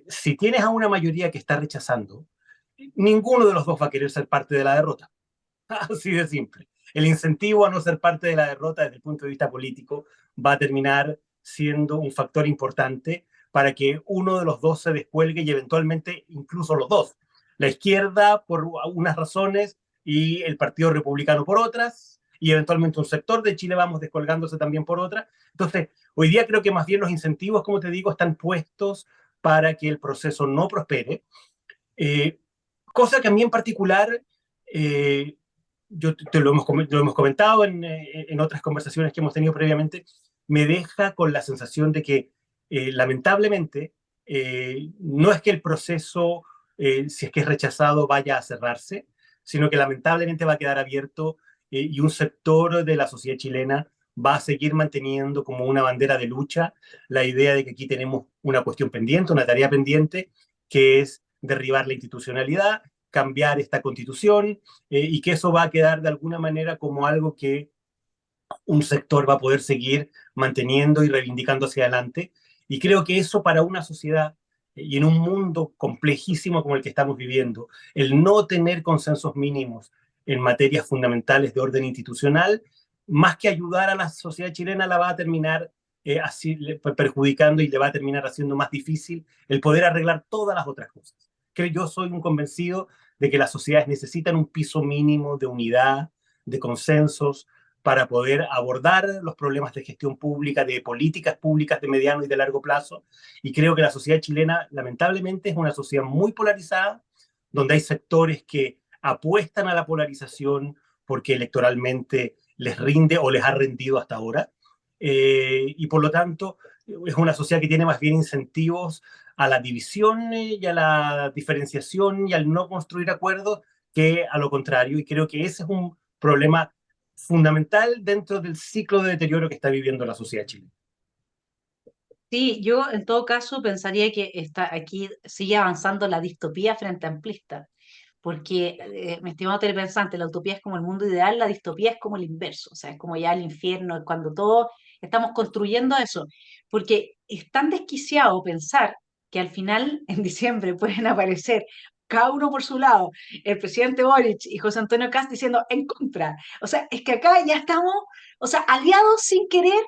si tienes a una mayoría que está rechazando, ninguno de los dos va a querer ser parte de la derrota. Así de simple. El incentivo a no ser parte de la derrota desde el punto de vista político va a terminar siendo un factor importante para que uno de los dos se descuelgue y eventualmente incluso los dos. La izquierda por unas razones y el Partido Republicano por otras, y eventualmente un sector de Chile Vamos descolgándose también por otra. Entonces, hoy día creo que más bien los incentivos, como te digo, están puestos para que el proceso no prospere. Eh, Cosa que a mí en particular eh, lo hemos comentado en otras conversaciones que hemos tenido previamente, me deja con la sensación de que lamentablemente no es que el proceso, si es que es rechazado, vaya a cerrarse, sino que lamentablemente va a quedar abierto y un sector de la sociedad chilena va a seguir manteniendo como una bandera de lucha la idea de que aquí tenemos una cuestión pendiente, una tarea pendiente, que es derribar la institucionalidad, cambiar esta constitución, y que eso va a quedar de alguna manera como algo que un sector va a poder seguir manteniendo y reivindicando hacia adelante. Y creo que eso para una sociedad y en un mundo complejísimo como el que estamos viviendo, el no tener consensos mínimos en materias fundamentales de orden institucional, más que ayudar a la sociedad chilena, la va a terminar así, perjudicando y le va a terminar haciendo más difícil el poder arreglar todas las otras cosas. Creo yo soy un convencido de que las sociedades necesitan un piso mínimo de unidad, de consensos, para poder abordar los problemas de gestión pública, de políticas públicas de mediano y de largo plazo. Y creo que la sociedad chilena, lamentablemente, es una sociedad muy polarizada, donde hay sectores que apuestan a la polarización porque electoralmente les rinde o les ha rendido hasta ahora. Y por lo tanto, es una sociedad que tiene más bien incentivos a la división y a la diferenciación y al no construir acuerdos que a lo contrario. Y creo que ese es un problema fundamental dentro del ciclo de deterioro que está viviendo la sociedad chilena. Sí, yo en todo caso pensaría que está aquí sigue avanzando la distopía frente a amplista, porque, mi estimado telepensante, la utopía es como el mundo ideal, la distopía es como el inverso, o sea, es como ya el infierno, es cuando todos estamos construyendo eso, porque es tan desquiciado pensar que al final, en diciembre, pueden aparecer cada uno por su lado, el presidente Boric y José Antonio Kast diciendo en contra. O sea, es que acá ya estamos, o sea, aliados sin querer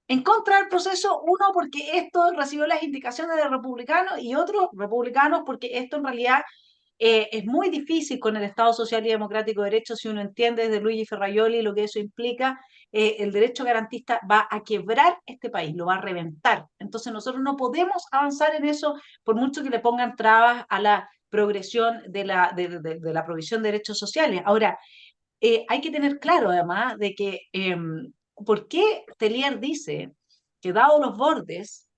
en contra del proceso, uno porque esto recibió las indicaciones de republicanos y otros republicanos porque esto en realidad es muy difícil con el Estado Social y Democrático de Derecho si uno entiende desde Luigi Ferraioli lo que eso implica. El derecho garantista va a quebrar este país, lo va a reventar. Entonces nosotros no podemos avanzar en eso por mucho que le pongan trabas a la progresión de la provisión de derechos sociales. Ahora, hay que tener claro además de que por qué Telier dice que dado los bordes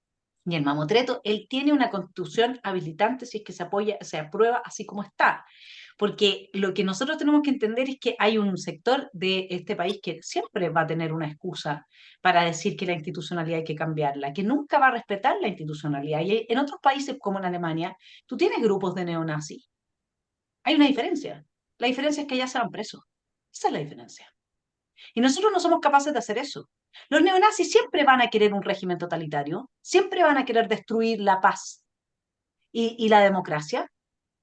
y el mamotreto, él tiene una constitución habilitante si es que se apoya, se aprueba así como está. Porque lo que nosotros tenemos que entender es que hay un sector de este país que siempre va a tener una excusa para decir que la institucionalidad hay que cambiarla, que nunca va a respetar la institucionalidad. Y en otros países como en Alemania, tú tienes grupos de neonazis. Hay una diferencia. La diferencia es que allá se van presos. Esa es la diferencia. Y nosotros no somos capaces de hacer eso. Los neonazis siempre van a querer un régimen totalitario, siempre van a querer destruir la paz y la democracia,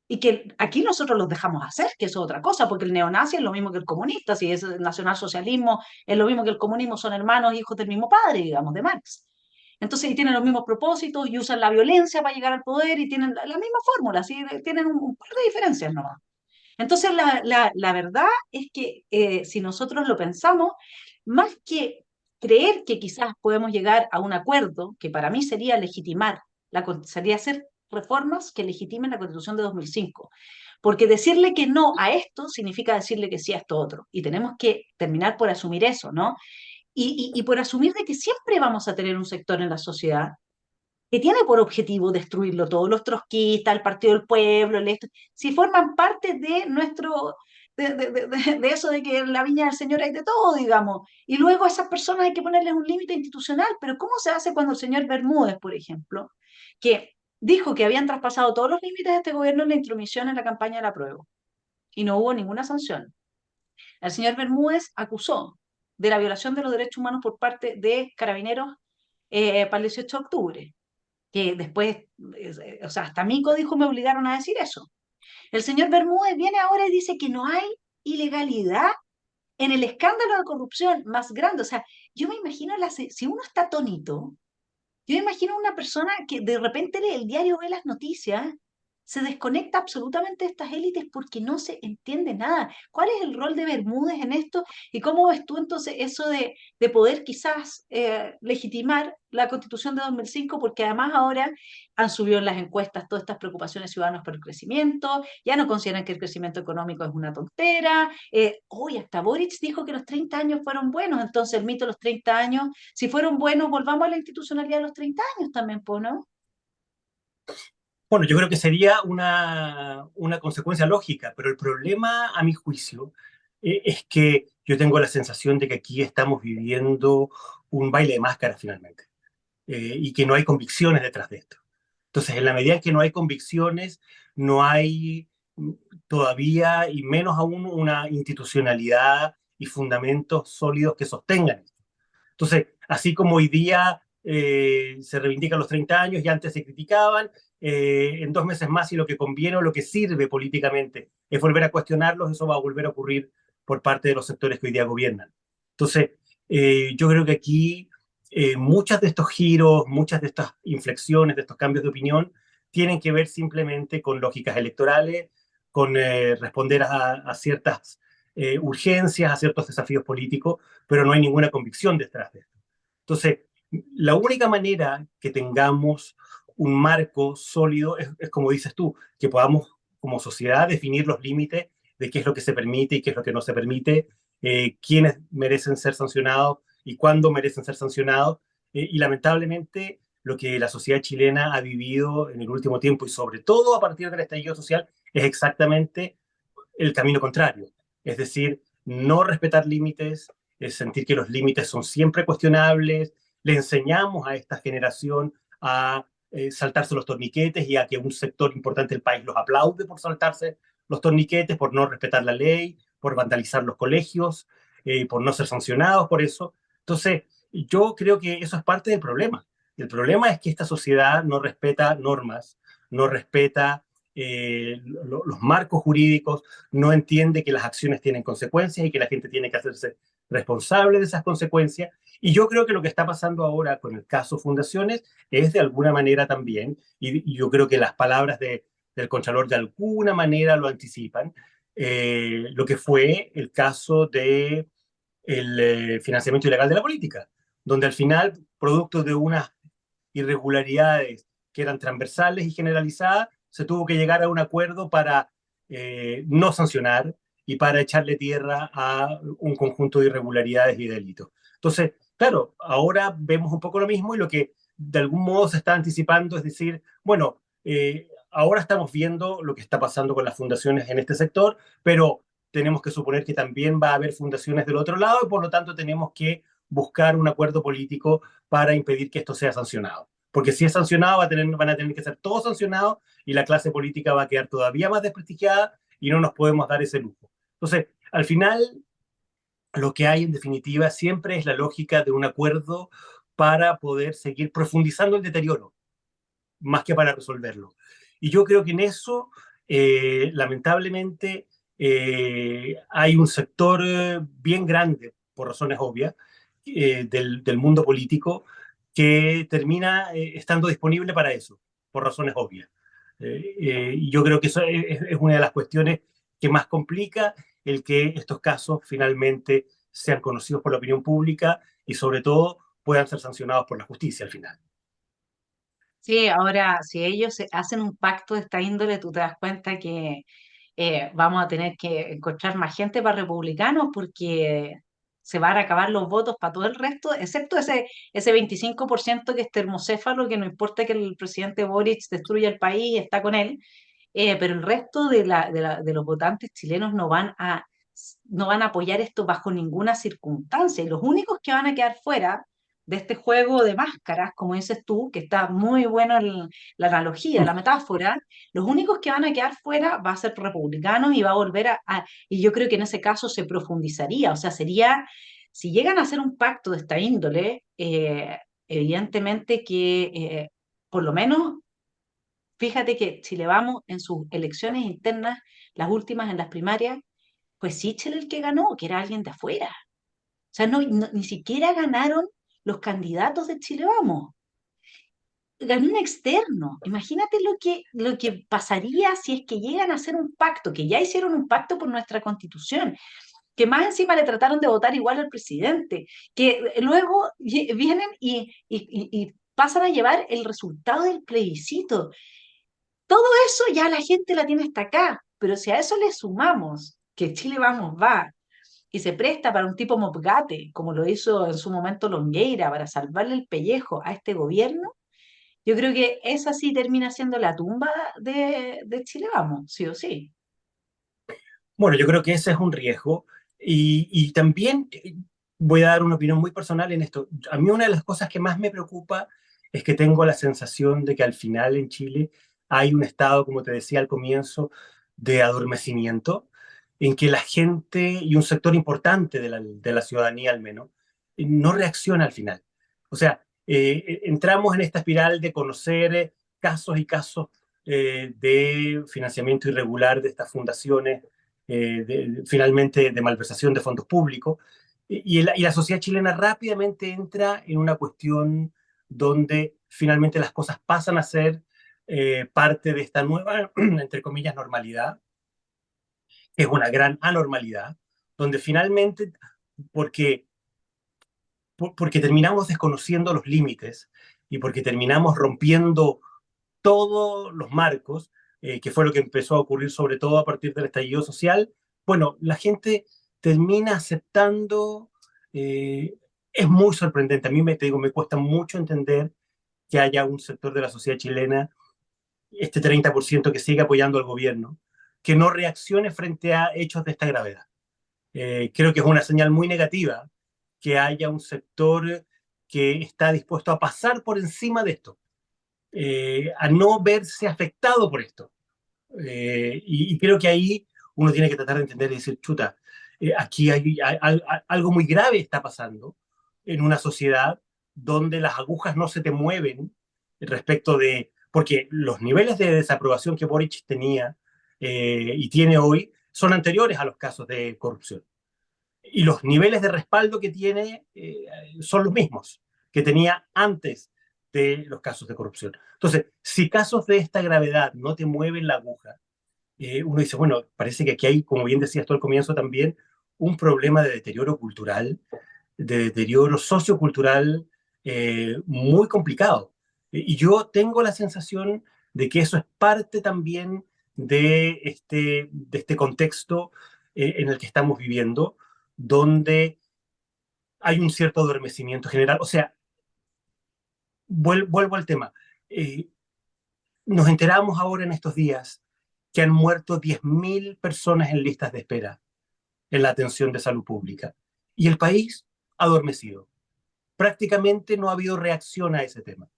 y que aquí nosotros los dejamos hacer, que eso es otra cosa, porque el neonazi es lo mismo que el comunista, si es el nacionalsocialismo, es lo mismo que el comunismo, son hermanos, hijos del mismo padre, digamos, de Marx. Entonces, y tienen los mismos propósitos y usan la violencia para llegar al poder y tienen la misma fórmula, ¿sí? Tienen un par de diferencias nomás. Entonces, la verdad es que si nosotros lo pensamos, más que creer que quizás podemos llegar a un acuerdo, que para mí sería legitimar, sería hacer reformas que legitimen la Constitución de 2005. Porque decirle que no a esto significa decirle que sí a esto otro. Y tenemos que terminar por asumir eso, ¿no? Y por asumir de que siempre vamos a tener un sector en la sociedad que tiene por objetivo destruirlo todo, los trotskistas, el Partido del Pueblo, si forman parte de nuestro, de eso de que en la viña del Señor hay de todo, digamos, y luego a esas personas hay que ponerles un límite institucional, pero ¿cómo se hace cuando el señor Bermúdez, por ejemplo, que dijo que habían traspasado todos los límites de este gobierno en la intromisión en la campaña de la prueba y no hubo ninguna sanción? El señor Bermúdez acusó de la violación de los derechos humanos por parte de carabineros para el 18 de octubre que después, o sea, hasta Mico dijo me obligaron a decir eso. El señor Bermúdez viene ahora y dice que no hay ilegalidad en el escándalo de corrupción más grande. O sea, yo me imagino, si uno está atónito, yo me imagino una persona que de repente lee el diario, ve las noticias, se desconecta absolutamente de estas élites porque no se entiende nada. ¿Cuál es el rol de Bermúdez en esto? ¿Y cómo ves tú entonces eso de poder quizás legitimar la Constitución de 2005? Porque además ahora han subido en las encuestas todas estas preocupaciones ciudadanas por el crecimiento, ya no consideran que el crecimiento económico es una tontera. Hoy hasta Boric dijo que los 30 años fueron buenos, entonces el mito de los 30 años si fueron buenos, volvamos a la institucionalidad de los 30 años también, ¿no? Bueno, yo creo que sería una consecuencia lógica, pero el problema, a mi juicio, es que yo tengo la sensación de que aquí estamos viviendo un baile de máscaras finalmente, y que no hay convicciones detrás de esto. Entonces, en la medida en que no hay convicciones, no hay todavía, y menos aún, una institucionalidad y fundamentos sólidos que sostengan. Entonces, así como hoy día se reivindican los 30 años y antes se criticaban, en 2 meses más, si lo que conviene o lo que sirve políticamente es volver a cuestionarlos, eso va a volver a ocurrir por parte de los sectores que hoy día gobiernan. Entonces, yo creo que aquí muchas de estos giros, muchas de estas inflexiones, de estos cambios de opinión, tienen que ver simplemente con lógicas electorales, con responder a ciertas urgencias, a ciertos desafíos políticos, pero no hay ninguna convicción detrás de esto. Entonces, la única manera que tengamos un marco sólido es como dices tú, que podamos como sociedad definir los límites de qué es lo que se permite y qué es lo que no se permite, quiénes merecen ser sancionados y cuándo merecen ser sancionados. Y lamentablemente lo que la sociedad chilena ha vivido en el último tiempo y sobre todo a partir del estallido social es exactamente el camino contrario. Es decir, no respetar límites, es sentir que los límites son siempre cuestionables. Le enseñamos a esta generación a saltarse los torniquetes y a que un sector importante del país los aplaude por saltarse los torniquetes, por no respetar la ley, por vandalizar los colegios, por no ser sancionados por eso. Entonces, yo creo que eso es parte del problema. El problema es que esta sociedad no respeta normas, no respeta los marcos jurídicos, no entiende que las acciones tienen consecuencias y que la gente tiene que hacerse responsable de esas consecuencias. Y yo creo que lo que está pasando ahora con el caso Fundaciones es de alguna manera también, y yo creo que las palabras del Contralor de alguna manera lo anticipan, lo que fue el caso de el financiamiento ilegal de la política, donde al final, producto de unas irregularidades que eran transversales y generalizadas, se tuvo que llegar a un acuerdo para no sancionar y para echarle tierra a un conjunto de irregularidades y delitos. Entonces, claro, ahora vemos un poco lo mismo y lo que de algún modo se está anticipando es decir, bueno, ahora estamos viendo lo que está pasando con las fundaciones en este sector, pero tenemos que suponer que también va a haber fundaciones del otro lado y por lo tanto tenemos que buscar un acuerdo político para impedir que esto sea sancionado. Porque si es sancionado, van a tener que ser todos sancionados y la clase política va a quedar todavía más desprestigiada y no nos podemos dar ese lujo. Entonces, al final, lo que hay en definitiva siempre es la lógica de un acuerdo para poder seguir profundizando el deterioro, más que para resolverlo. Y yo creo que en eso, lamentablemente, hay un sector bien grande, por razones obvias, del mundo político que termina estando disponible para eso, por razones obvias. Y yo creo que eso es una de las cuestiones que más complica el que estos casos finalmente sean conocidos por la opinión pública y sobre todo puedan ser sancionados por la justicia al final. Sí, ahora, si ellos hacen un pacto de esta índole, tú te das cuenta que vamos a tener que encontrar más gente para republicanos porque se van a acabar los votos para todo el resto, excepto ese 25% que es termocéfalo, que no importa que el presidente Boric destruya el país y está con él, pero el resto de los votantes chilenos no van a apoyar esto bajo ninguna circunstancia. Y los únicos que van a quedar fuera de este juego de máscaras, como dices tú, que está muy bueno la analogía, la metáfora, los únicos que van a quedar fuera va a ser republicanos y va a volver y yo creo que en ese caso se profundizaría, o sea, sería, si llegan a hacer un pacto de esta índole, evidentemente que por lo menos fíjate que si le vamos en sus elecciones internas, las últimas en las primarias, pues Sichel el que ganó, que era alguien de afuera. O sea, ni siquiera ganaron los candidatos de Chile Vamos. Ganó un externo. Imagínate lo que pasaría si es que llegan a hacer un pacto, que ya hicieron un pacto por nuestra constitución, que más encima le trataron de votar igual al presidente, que luego vienen y pasan a llevar el resultado del plebiscito. Todo eso ya la gente la tiene hasta acá, pero si a eso le sumamos que Chile Vamos va y se presta para un tipo mopgate, como lo hizo en su momento Longueira, para salvarle el pellejo a este gobierno, yo creo que esa sí termina siendo la tumba de Chile Vamos, sí o sí. Bueno, yo creo que ese es un riesgo y también voy a dar una opinión muy personal en esto. A mí una de las cosas que más me preocupa es que tengo la sensación de que al final en Chile hay un estado, como te decía al comienzo, de adormecimiento, en que la gente y un sector importante de la ciudadanía al menos no reacciona al final. O sea, entramos en esta espiral de conocer casos y casos de financiamiento irregular de estas fundaciones finalmente de malversación de fondos públicos. Y la sociedad chilena rápidamente entra en una cuestión donde finalmente las cosas pasan a ser parte de esta nueva, entre comillas, normalidad, que es una gran anormalidad, donde finalmente, porque, porque terminamos desconociendo los límites y porque terminamos rompiendo todos los marcos, que fue lo que empezó a ocurrir sobre todo a partir del estallido social, bueno, la gente termina aceptando, eh, es muy sorprendente, a mí te digo, me cuesta mucho entender que haya un sector de la sociedad chilena, este 30% que sigue apoyando al gobierno, que no reaccione frente a hechos de esta gravedad. Creo que es una señal muy negativa que haya un sector que está dispuesto a pasar por encima de esto, a no verse afectado por esto. Y creo que ahí uno tiene que tratar de entender y decir, chuta, aquí algo muy grave está pasando en una sociedad donde las agujas no se te mueven respecto de, porque los niveles de desaprobación que Boric tenía y tiene hoy son anteriores a los casos de corrupción. Y los niveles de respaldo que tiene son los mismos que tenía antes de los casos de corrupción. Entonces, si casos de esta gravedad no te mueven la aguja, uno dice, bueno, parece que aquí hay, como bien decías tú al comienzo también, un problema de deterioro cultural, de deterioro sociocultural muy complicado. Y yo tengo la sensación de que eso es parte también de este contexto en el que estamos viviendo, donde hay un cierto adormecimiento general. O sea, vuelvo al tema. Eh, Nos enteramos ahora en estos días que han muerto 10.000 personas en listas de espera en la atención de salud pública. Y el país adormecido. Prácticamente no ha habido reacción a ese tema.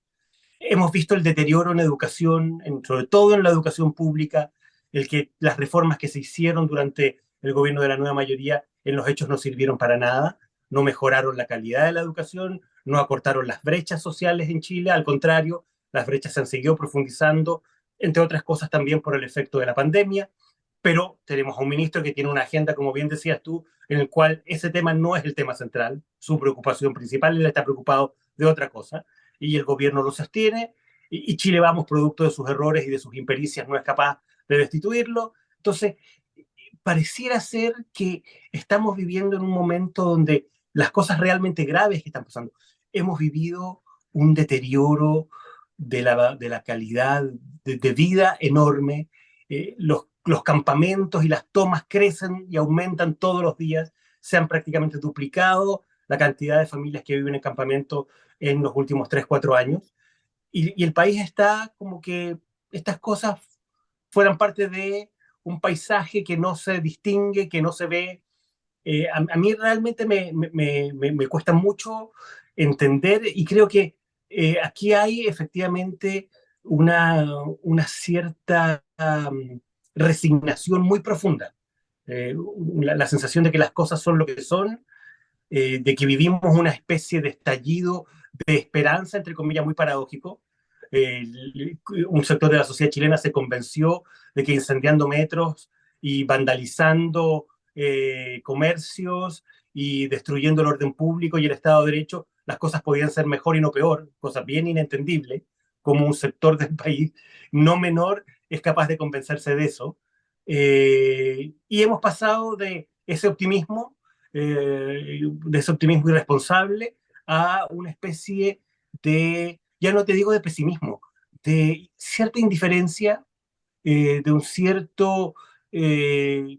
Hemos visto el deterioro en educación, sobre todo en la educación pública, el que las reformas que se hicieron durante el gobierno de la nueva mayoría en los hechos no sirvieron para nada, no mejoraron la calidad de la educación, no acortaron las brechas sociales en Chile, al contrario, las brechas se han seguido profundizando, entre otras cosas también por el efecto de la pandemia, pero tenemos a un ministro que tiene una agenda, como bien decías tú, en el cual ese tema no es el tema central, su preocupación principal, él está preocupado de otra cosa, y el gobierno lo sostiene, y Chile Vamos, producto de sus errores y de sus impericias, no es capaz de destituirlo. Entonces, pareciera ser que estamos viviendo en un momento donde las cosas realmente graves que están pasando, hemos vivido un deterioro de la calidad de vida enorme, los campamentos y las tomas crecen y aumentan todos los días, se han prácticamente duplicado la cantidad de familias que viven en campamentos en los últimos 3 4 años, y el país está como que estas cosas fueran parte de un paisaje que no se distingue, que no se ve. A mí realmente me cuesta mucho entender y creo que aquí hay efectivamente una cierta resignación muy profunda. La sensación de que las cosas son lo que son, de que vivimos una especie de estallido de esperanza, entre comillas, muy paradójico. Un sector de la sociedad chilena se convenció de que incendiando metros y vandalizando comercios y destruyendo el orden público y el Estado de Derecho, las cosas podían ser mejor y no peor, cosa bien inentendible, como un sector del país no menor es capaz de convencerse de eso. Y hemos pasado de ese optimismo irresponsable a una especie de, ya no te digo de pesimismo, de cierta indiferencia, de un cierto eh,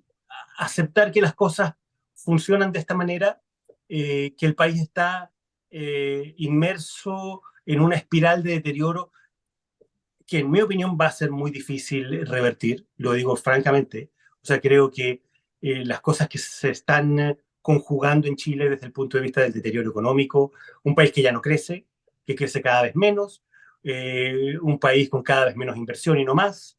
aceptar que las cosas funcionan de esta manera, que el país está inmerso en una espiral de deterioro que en mi opinión va a ser muy difícil revertir, lo digo francamente. O sea, creo que las cosas que se están conjugando en Chile desde el punto de vista del deterioro económico, un país que ya no crece, que crece cada vez menos, un país con cada vez menos inversión y no más,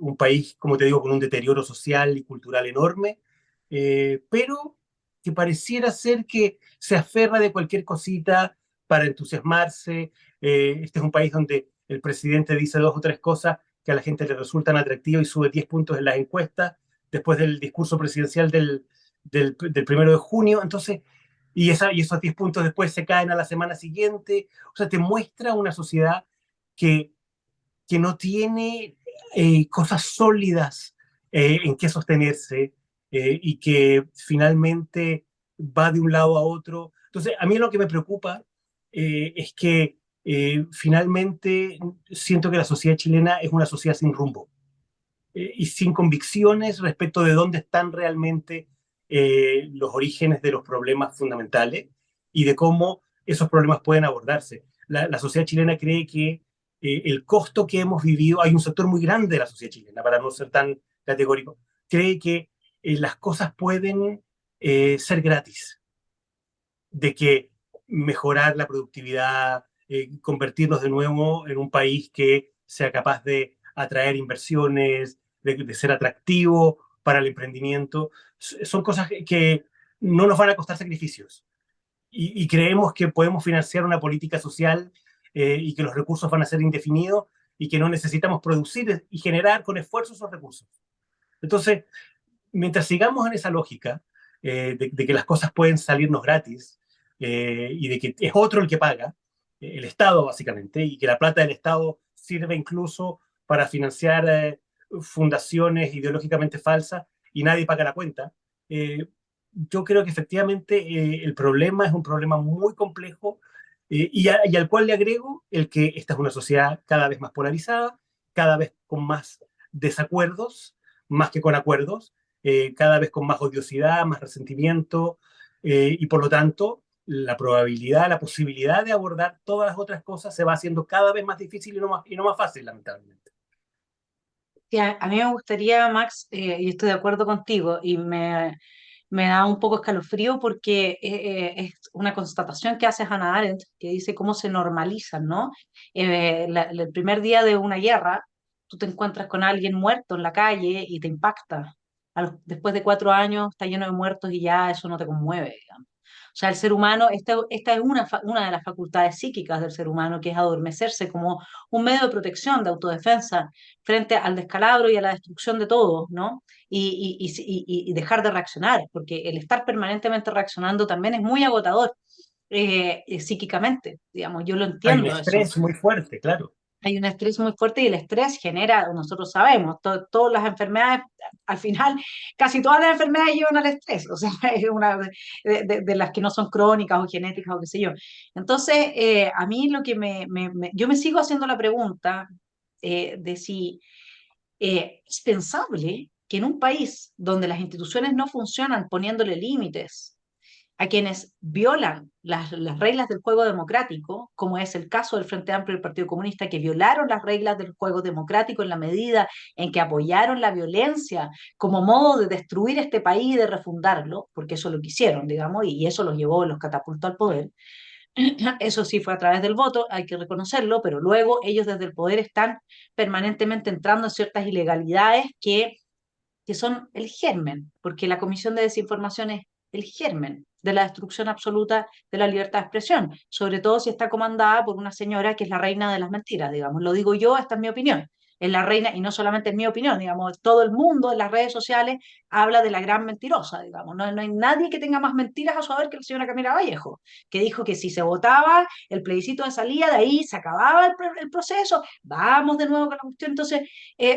un país, como te digo, con un deterioro social y cultural enorme, pero que pareciera ser que se aferra de cualquier cosita para entusiasmarse. Este es un país donde el presidente dice 2 o 3 cosas que a la gente le resultan atractivas y sube 10 puntos en las encuestas después del discurso presidencial del 1 de junio. Entonces, y esos 10 puntos después se caen a la semana siguiente. O sea, te muestra una sociedad que, no tiene cosas sólidas en que sostenerse, y que finalmente va de un lado a otro. Entonces, a mí lo que me preocupa es que finalmente siento que la sociedad chilena es una sociedad sin rumbo y sin convicciones respecto de dónde están realmente los orígenes de los problemas fundamentales y de cómo esos problemas pueden abordarse. La sociedad chilena cree que el costo que hemos vivido, hay un sector muy grande de la sociedad chilena, para no ser tan categórico, cree que las cosas pueden ser gratis, de que mejorar la productividad, convertirnos de nuevo en un país que sea capaz de atraer inversiones, de ser atractivo para el emprendimiento, son cosas que no nos van a costar sacrificios. Y creemos que podemos financiar una política social y que los recursos van a ser indefinidos y que no necesitamos producir y generar con esfuerzo esos recursos. Entonces, mientras sigamos en esa lógica de que las cosas pueden salirnos gratis y de que es otro el que paga, el Estado básicamente, y que la plata del Estado sirve incluso para financiar fundaciones ideológicamente falsas y nadie paga la cuenta, yo creo que efectivamente el problema es un problema muy complejo y al cual le agrego el que esta es una sociedad cada vez más polarizada, cada vez con más desacuerdos, más que con acuerdos, cada vez con más odiosidad, más resentimiento, y por lo tanto la probabilidad, la posibilidad de abordar todas las otras cosas se va haciendo cada vez más difícil y no más fácil, lamentablemente. Sí, a mí me gustaría, Max, y estoy de acuerdo contigo, y me da un poco escalofrío porque es una constatación que hace Hannah Arendt, que dice cómo se normalizan, ¿no? El primer día de una guerra, tú te encuentras con alguien muerto en la calle y te impacta. Después de 4 años está lleno de muertos y ya eso no te conmueve, digamos. O sea, el ser humano, esta es una de las facultades psíquicas del ser humano, que es adormecerse como un medio de protección, de autodefensa, frente al descalabro y a la destrucción de todo, ¿no? Y dejar de reaccionar, porque el estar permanentemente reaccionando también es muy agotador psíquicamente, digamos, yo lo Hay un entiendo eso. estrés muy fuerte, claro. Hay un estrés muy fuerte y el estrés genera, nosotros sabemos, todas las enfermedades, al final, casi todas las enfermedades llevan al estrés, o sea, es una de las que no son crónicas o genéticas o qué sé yo. Entonces, a mí lo que yo me sigo haciendo la pregunta de si es pensable que en un país donde las instituciones no funcionan poniéndole límites a quienes violan las reglas del juego democrático, como es el caso del Frente Amplio y el Partido Comunista, que violaron las reglas del juego democrático en la medida en que apoyaron la violencia como modo de destruir este país y de refundarlo, porque eso lo quisieron, digamos, y eso los llevó, los catapultó al poder. Eso sí fue a través del voto, hay que reconocerlo, pero luego ellos desde el poder están permanentemente entrando en ciertas ilegalidades que son el germen, porque la Comisión de Desinformación es el germen de la destrucción absoluta de la libertad de expresión, sobre todo si está comandada por una señora que es la reina de las mentiras, digamos. Lo digo yo, esta es mi opinión. Es la reina, y no solamente es mi opinión, digamos, todo el mundo en las redes sociales habla de la gran mentirosa, digamos. No hay nadie que tenga más mentiras a su haber que la señora Camila Vallejo, que dijo que si se votaba, el plebiscito de salida, de ahí se acababa el proceso, vamos de nuevo con la cuestión. Entonces,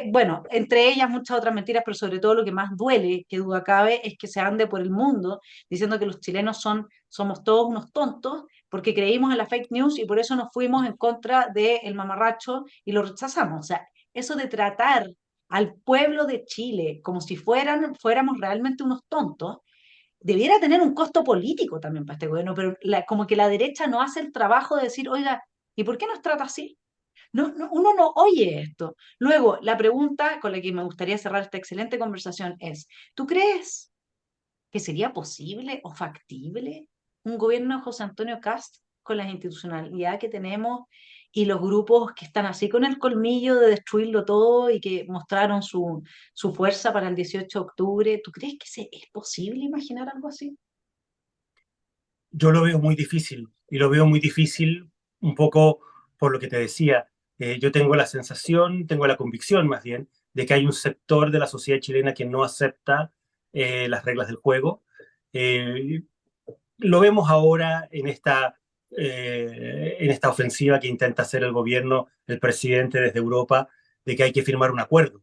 bueno, entre ellas muchas otras mentiras, pero sobre todo lo que más duele, que duda cabe, es que se ande por el mundo diciendo que los chilenos somos todos unos tontos porque creímos en la fake news y por eso nos fuimos en contra del mamarracho y lo rechazamos. O sea, eso de tratar al pueblo de Chile como si fuéramos realmente unos tontos, debiera tener un costo político también para este gobierno, pero como que la derecha no hace el trabajo de decir, oiga, ¿y por qué nos trata así? Uno no oye esto. Luego, la pregunta con la que me gustaría cerrar esta excelente conversación es, ¿tú crees que sería posible o factible un gobierno de José Antonio Cast con la institucionalidad que tenemos y los grupos que están así con el colmillo de destruirlo todo y que mostraron su fuerza para el 18 de octubre? ¿Tú crees que es posible imaginar algo así? Yo lo veo muy difícil y lo veo muy difícil un poco por lo que te decía. Yo tengo la sensación, tengo la convicción más bien, de que hay un sector de la sociedad chilena que no acepta las reglas del juego. Eh, lo vemos ahora en esta ofensiva que intenta hacer el gobierno, el presidente desde Europa, de que hay que firmar un acuerdo,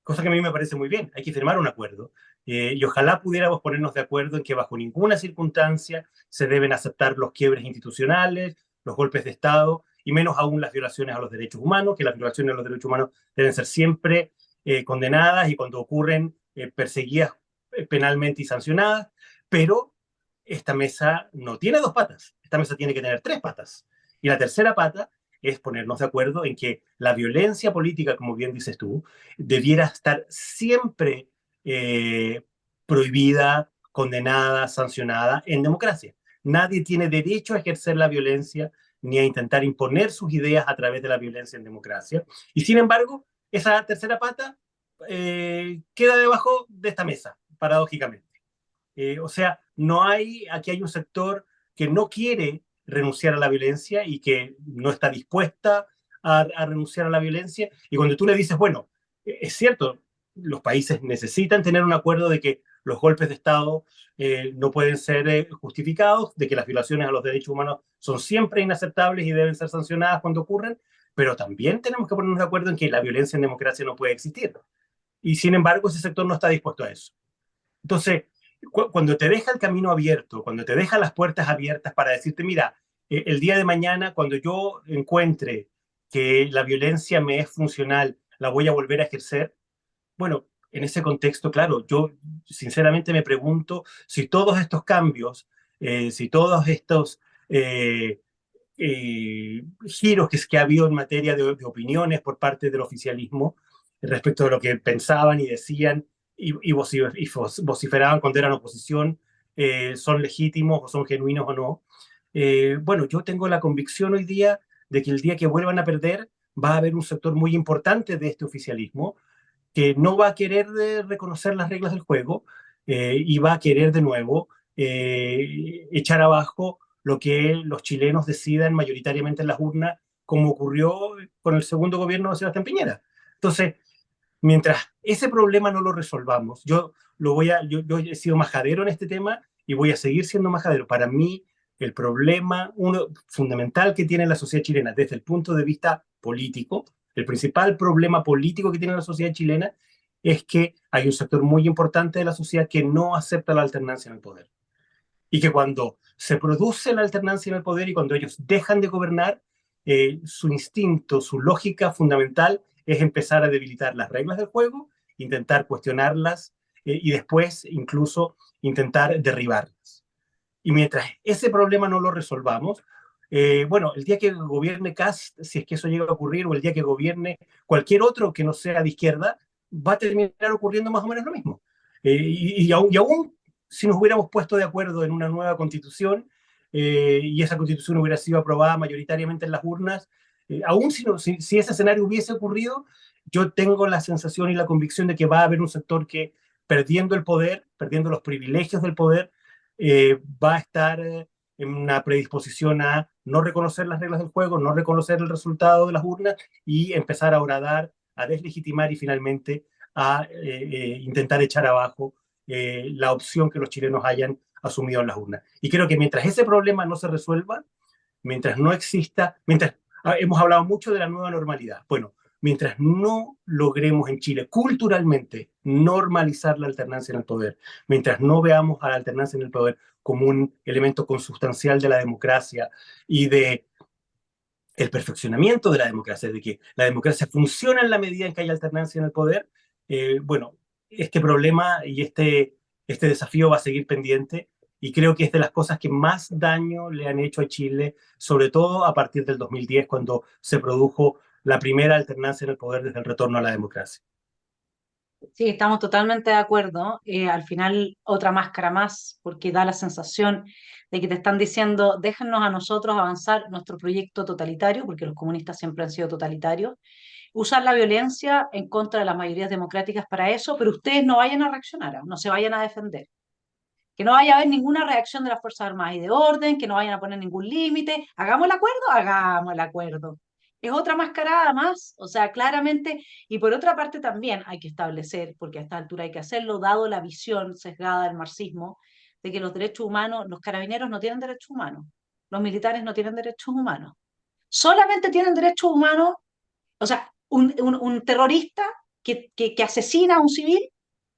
cosa que a mí me parece muy bien, hay que firmar un acuerdo, y ojalá pudiéramos ponernos de acuerdo en que bajo ninguna circunstancia se deben aceptar los quiebres institucionales, los golpes de Estado y menos aún las violaciones a los derechos humanos, que las violaciones a los derechos humanos deben ser siempre condenadas y cuando ocurren perseguidas penalmente y sancionadas, pero esta mesa no tiene dos patas, esta mesa tiene que tener tres patas. Y la tercera pata es ponernos de acuerdo en que la violencia política, como bien dices tú, debiera estar siempre prohibida, condenada, sancionada en democracia. Nadie tiene derecho a ejercer la violencia ni a intentar imponer sus ideas a través de la violencia en democracia. Y sin embargo, esa tercera pata queda debajo de esta mesa, paradójicamente. O sea, aquí hay un sector que no quiere renunciar a la violencia y que no está dispuesta a renunciar a la violencia. Y cuando tú le dices, bueno, es cierto, los países necesitan tener un acuerdo de que los golpes de Estado no pueden ser justificados, de que las violaciones a los derechos humanos son siempre inaceptables y deben ser sancionadas cuando ocurren, pero también tenemos que ponernos de acuerdo en que la violencia en democracia no puede existir. Y sin embargo, ese sector no está dispuesto a eso. Entonces, cuando te deja el camino abierto, cuando te deja las puertas abiertas para decirte, mira, el día de mañana, cuando yo encuentre que la violencia me es funcional, la voy a volver a ejercer, bueno, en ese contexto, claro, yo sinceramente me pregunto si todos estos cambios, si todos estos giros que ha habido en materia de opiniones por parte del oficialismo respecto de lo que pensaban y decían y vociferaban cuando eran oposición, son legítimos o son genuinos o no. Bueno, yo tengo la convicción hoy día de que el día que vuelvan a perder va a haber un sector muy importante de este oficialismo que no va a querer reconocer las reglas del juego y va a querer de nuevo echar abajo lo que los chilenos decidan mayoritariamente en las urnas, como ocurrió con el segundo gobierno de Sebastián Piñera. Entonces, mientras ese problema no lo resolvamos, yo he sido majadero en este tema y voy a seguir siendo majadero. Para mí, el problema uno, fundamental que tiene la sociedad chilena desde el punto de vista político, el principal problema político que tiene la sociedad chilena es que hay un sector muy importante de la sociedad que no acepta la alternancia en el poder. Y que cuando se produce la alternancia en el poder y cuando ellos dejan de gobernar, su instinto, su lógica fundamental es empezar a debilitar las reglas del juego, intentar cuestionarlas y después incluso intentar derribarlas. Y mientras ese problema no lo resolvamos, bueno, el día que gobierne Kast, si es que eso llega a ocurrir, o el día que gobierne cualquier otro que no sea de izquierda, va a terminar ocurriendo más o menos lo mismo. Y aún si nos hubiéramos puesto de acuerdo en una nueva constitución y esa constitución hubiera sido aprobada mayoritariamente en las urnas, aún si ese escenario hubiese ocurrido, yo tengo la sensación y la convicción de que va a haber un sector que, perdiendo el poder, perdiendo los privilegios del poder, va a estar en una predisposición a no reconocer las reglas del juego, no reconocer el resultado de las urnas y empezar a horadar, a deslegitimar y finalmente a intentar echar abajo la opción que los chilenos hayan asumido en las urnas. Y creo que mientras ese problema no se resuelva, mientras no exista, hemos hablado mucho de la nueva normalidad. Bueno, mientras no logremos en Chile culturalmente normalizar la alternancia en el poder, mientras no veamos a la alternancia en el poder como un elemento consustancial de la democracia y de el perfeccionamiento de la democracia, de que la democracia funciona en la medida en que hay alternancia en el poder, bueno, este problema y este desafío va a seguir pendiente y creo que es de las cosas que más daño le han hecho a Chile, sobre todo a partir del 2010, cuando se produjo la primera alternancia en el poder desde el retorno a la democracia. Sí, estamos totalmente de acuerdo. Al final, otra máscara más, porque da la sensación de que te están diciendo, déjennos a nosotros avanzar nuestro proyecto totalitario, porque los comunistas siempre han sido totalitarios, usar la violencia en contra de las mayorías democráticas para eso, pero ustedes no vayan a reaccionar, no se vayan a defender. Que no vaya a haber ninguna reacción de las Fuerzas Armadas y de orden, que no vayan a poner ningún límite. ¿Hagamos el acuerdo? Hagamos el acuerdo. Es otra mascarada más, o sea, claramente, y por otra parte también hay que establecer, porque a esta altura hay que hacerlo, dado la visión sesgada del marxismo, de que los derechos humanos, los carabineros no tienen derechos humanos, los militares no tienen derechos humanos, solamente tienen derechos humanos, o sea, un terrorista que asesina a un civil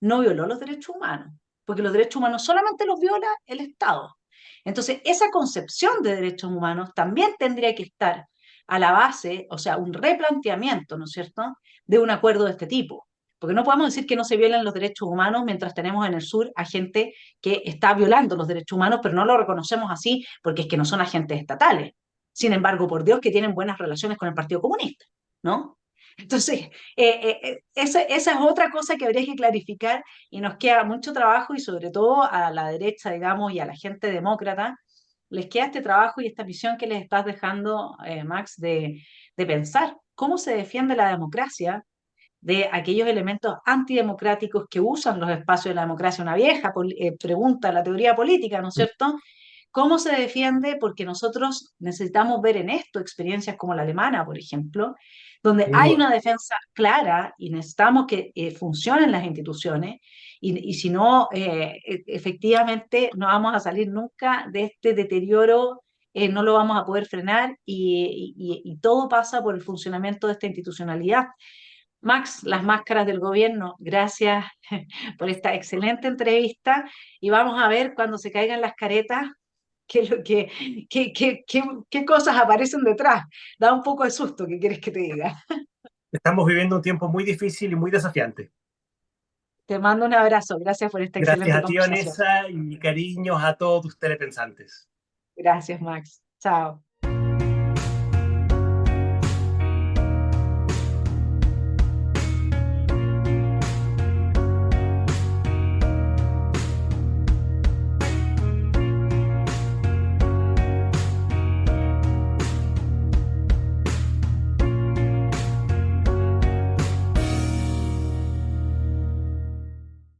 no violó los derechos humanos, porque los derechos humanos solamente los viola el Estado. Entonces, esa concepción de derechos humanos también tendría que estar a la base, o sea, un replanteamiento, ¿no es cierto?, de un acuerdo de este tipo. Porque no podemos decir que no se violan los derechos humanos mientras tenemos en el sur a gente que está violando los derechos humanos, pero no lo reconocemos así porque es que no son agentes estatales. Sin embargo, por Dios que tienen buenas relaciones con el Partido Comunista, ¿no? Entonces, esa es otra cosa que habría que clarificar y nos queda mucho trabajo y sobre todo a la derecha, digamos, y a la gente demócrata, les queda este trabajo y esta misión que les estás dejando, Max, de pensar cómo se defiende la democracia de aquellos elementos antidemocráticos que usan los espacios de la democracia. Una vieja pregunta, la teoría política, ¿no es cierto? ¿Cómo se defiende? Porque nosotros necesitamos ver en esto experiencias como la alemana, por ejemplo, donde Sin hay duda. una defensa clara y necesitamos que funcionen las instituciones y si no, efectivamente no vamos a salir nunca de este deterioro, no lo vamos a poder frenar y todo pasa por el funcionamiento de esta institucionalidad. Max, las máscaras del gobierno, gracias por esta excelente entrevista y vamos a ver cuando se caigan las caretas qué, es lo qué cosas aparecen detrás. Da un poco de susto, ¿qué quieres que te diga? Estamos viviendo un tiempo muy difícil y muy desafiante. Te mando un abrazo, gracias por esta Gracias excelente a ti, conversación. Vanessa, y cariños a todos tus telepensantes. Gracias, Max. Chao.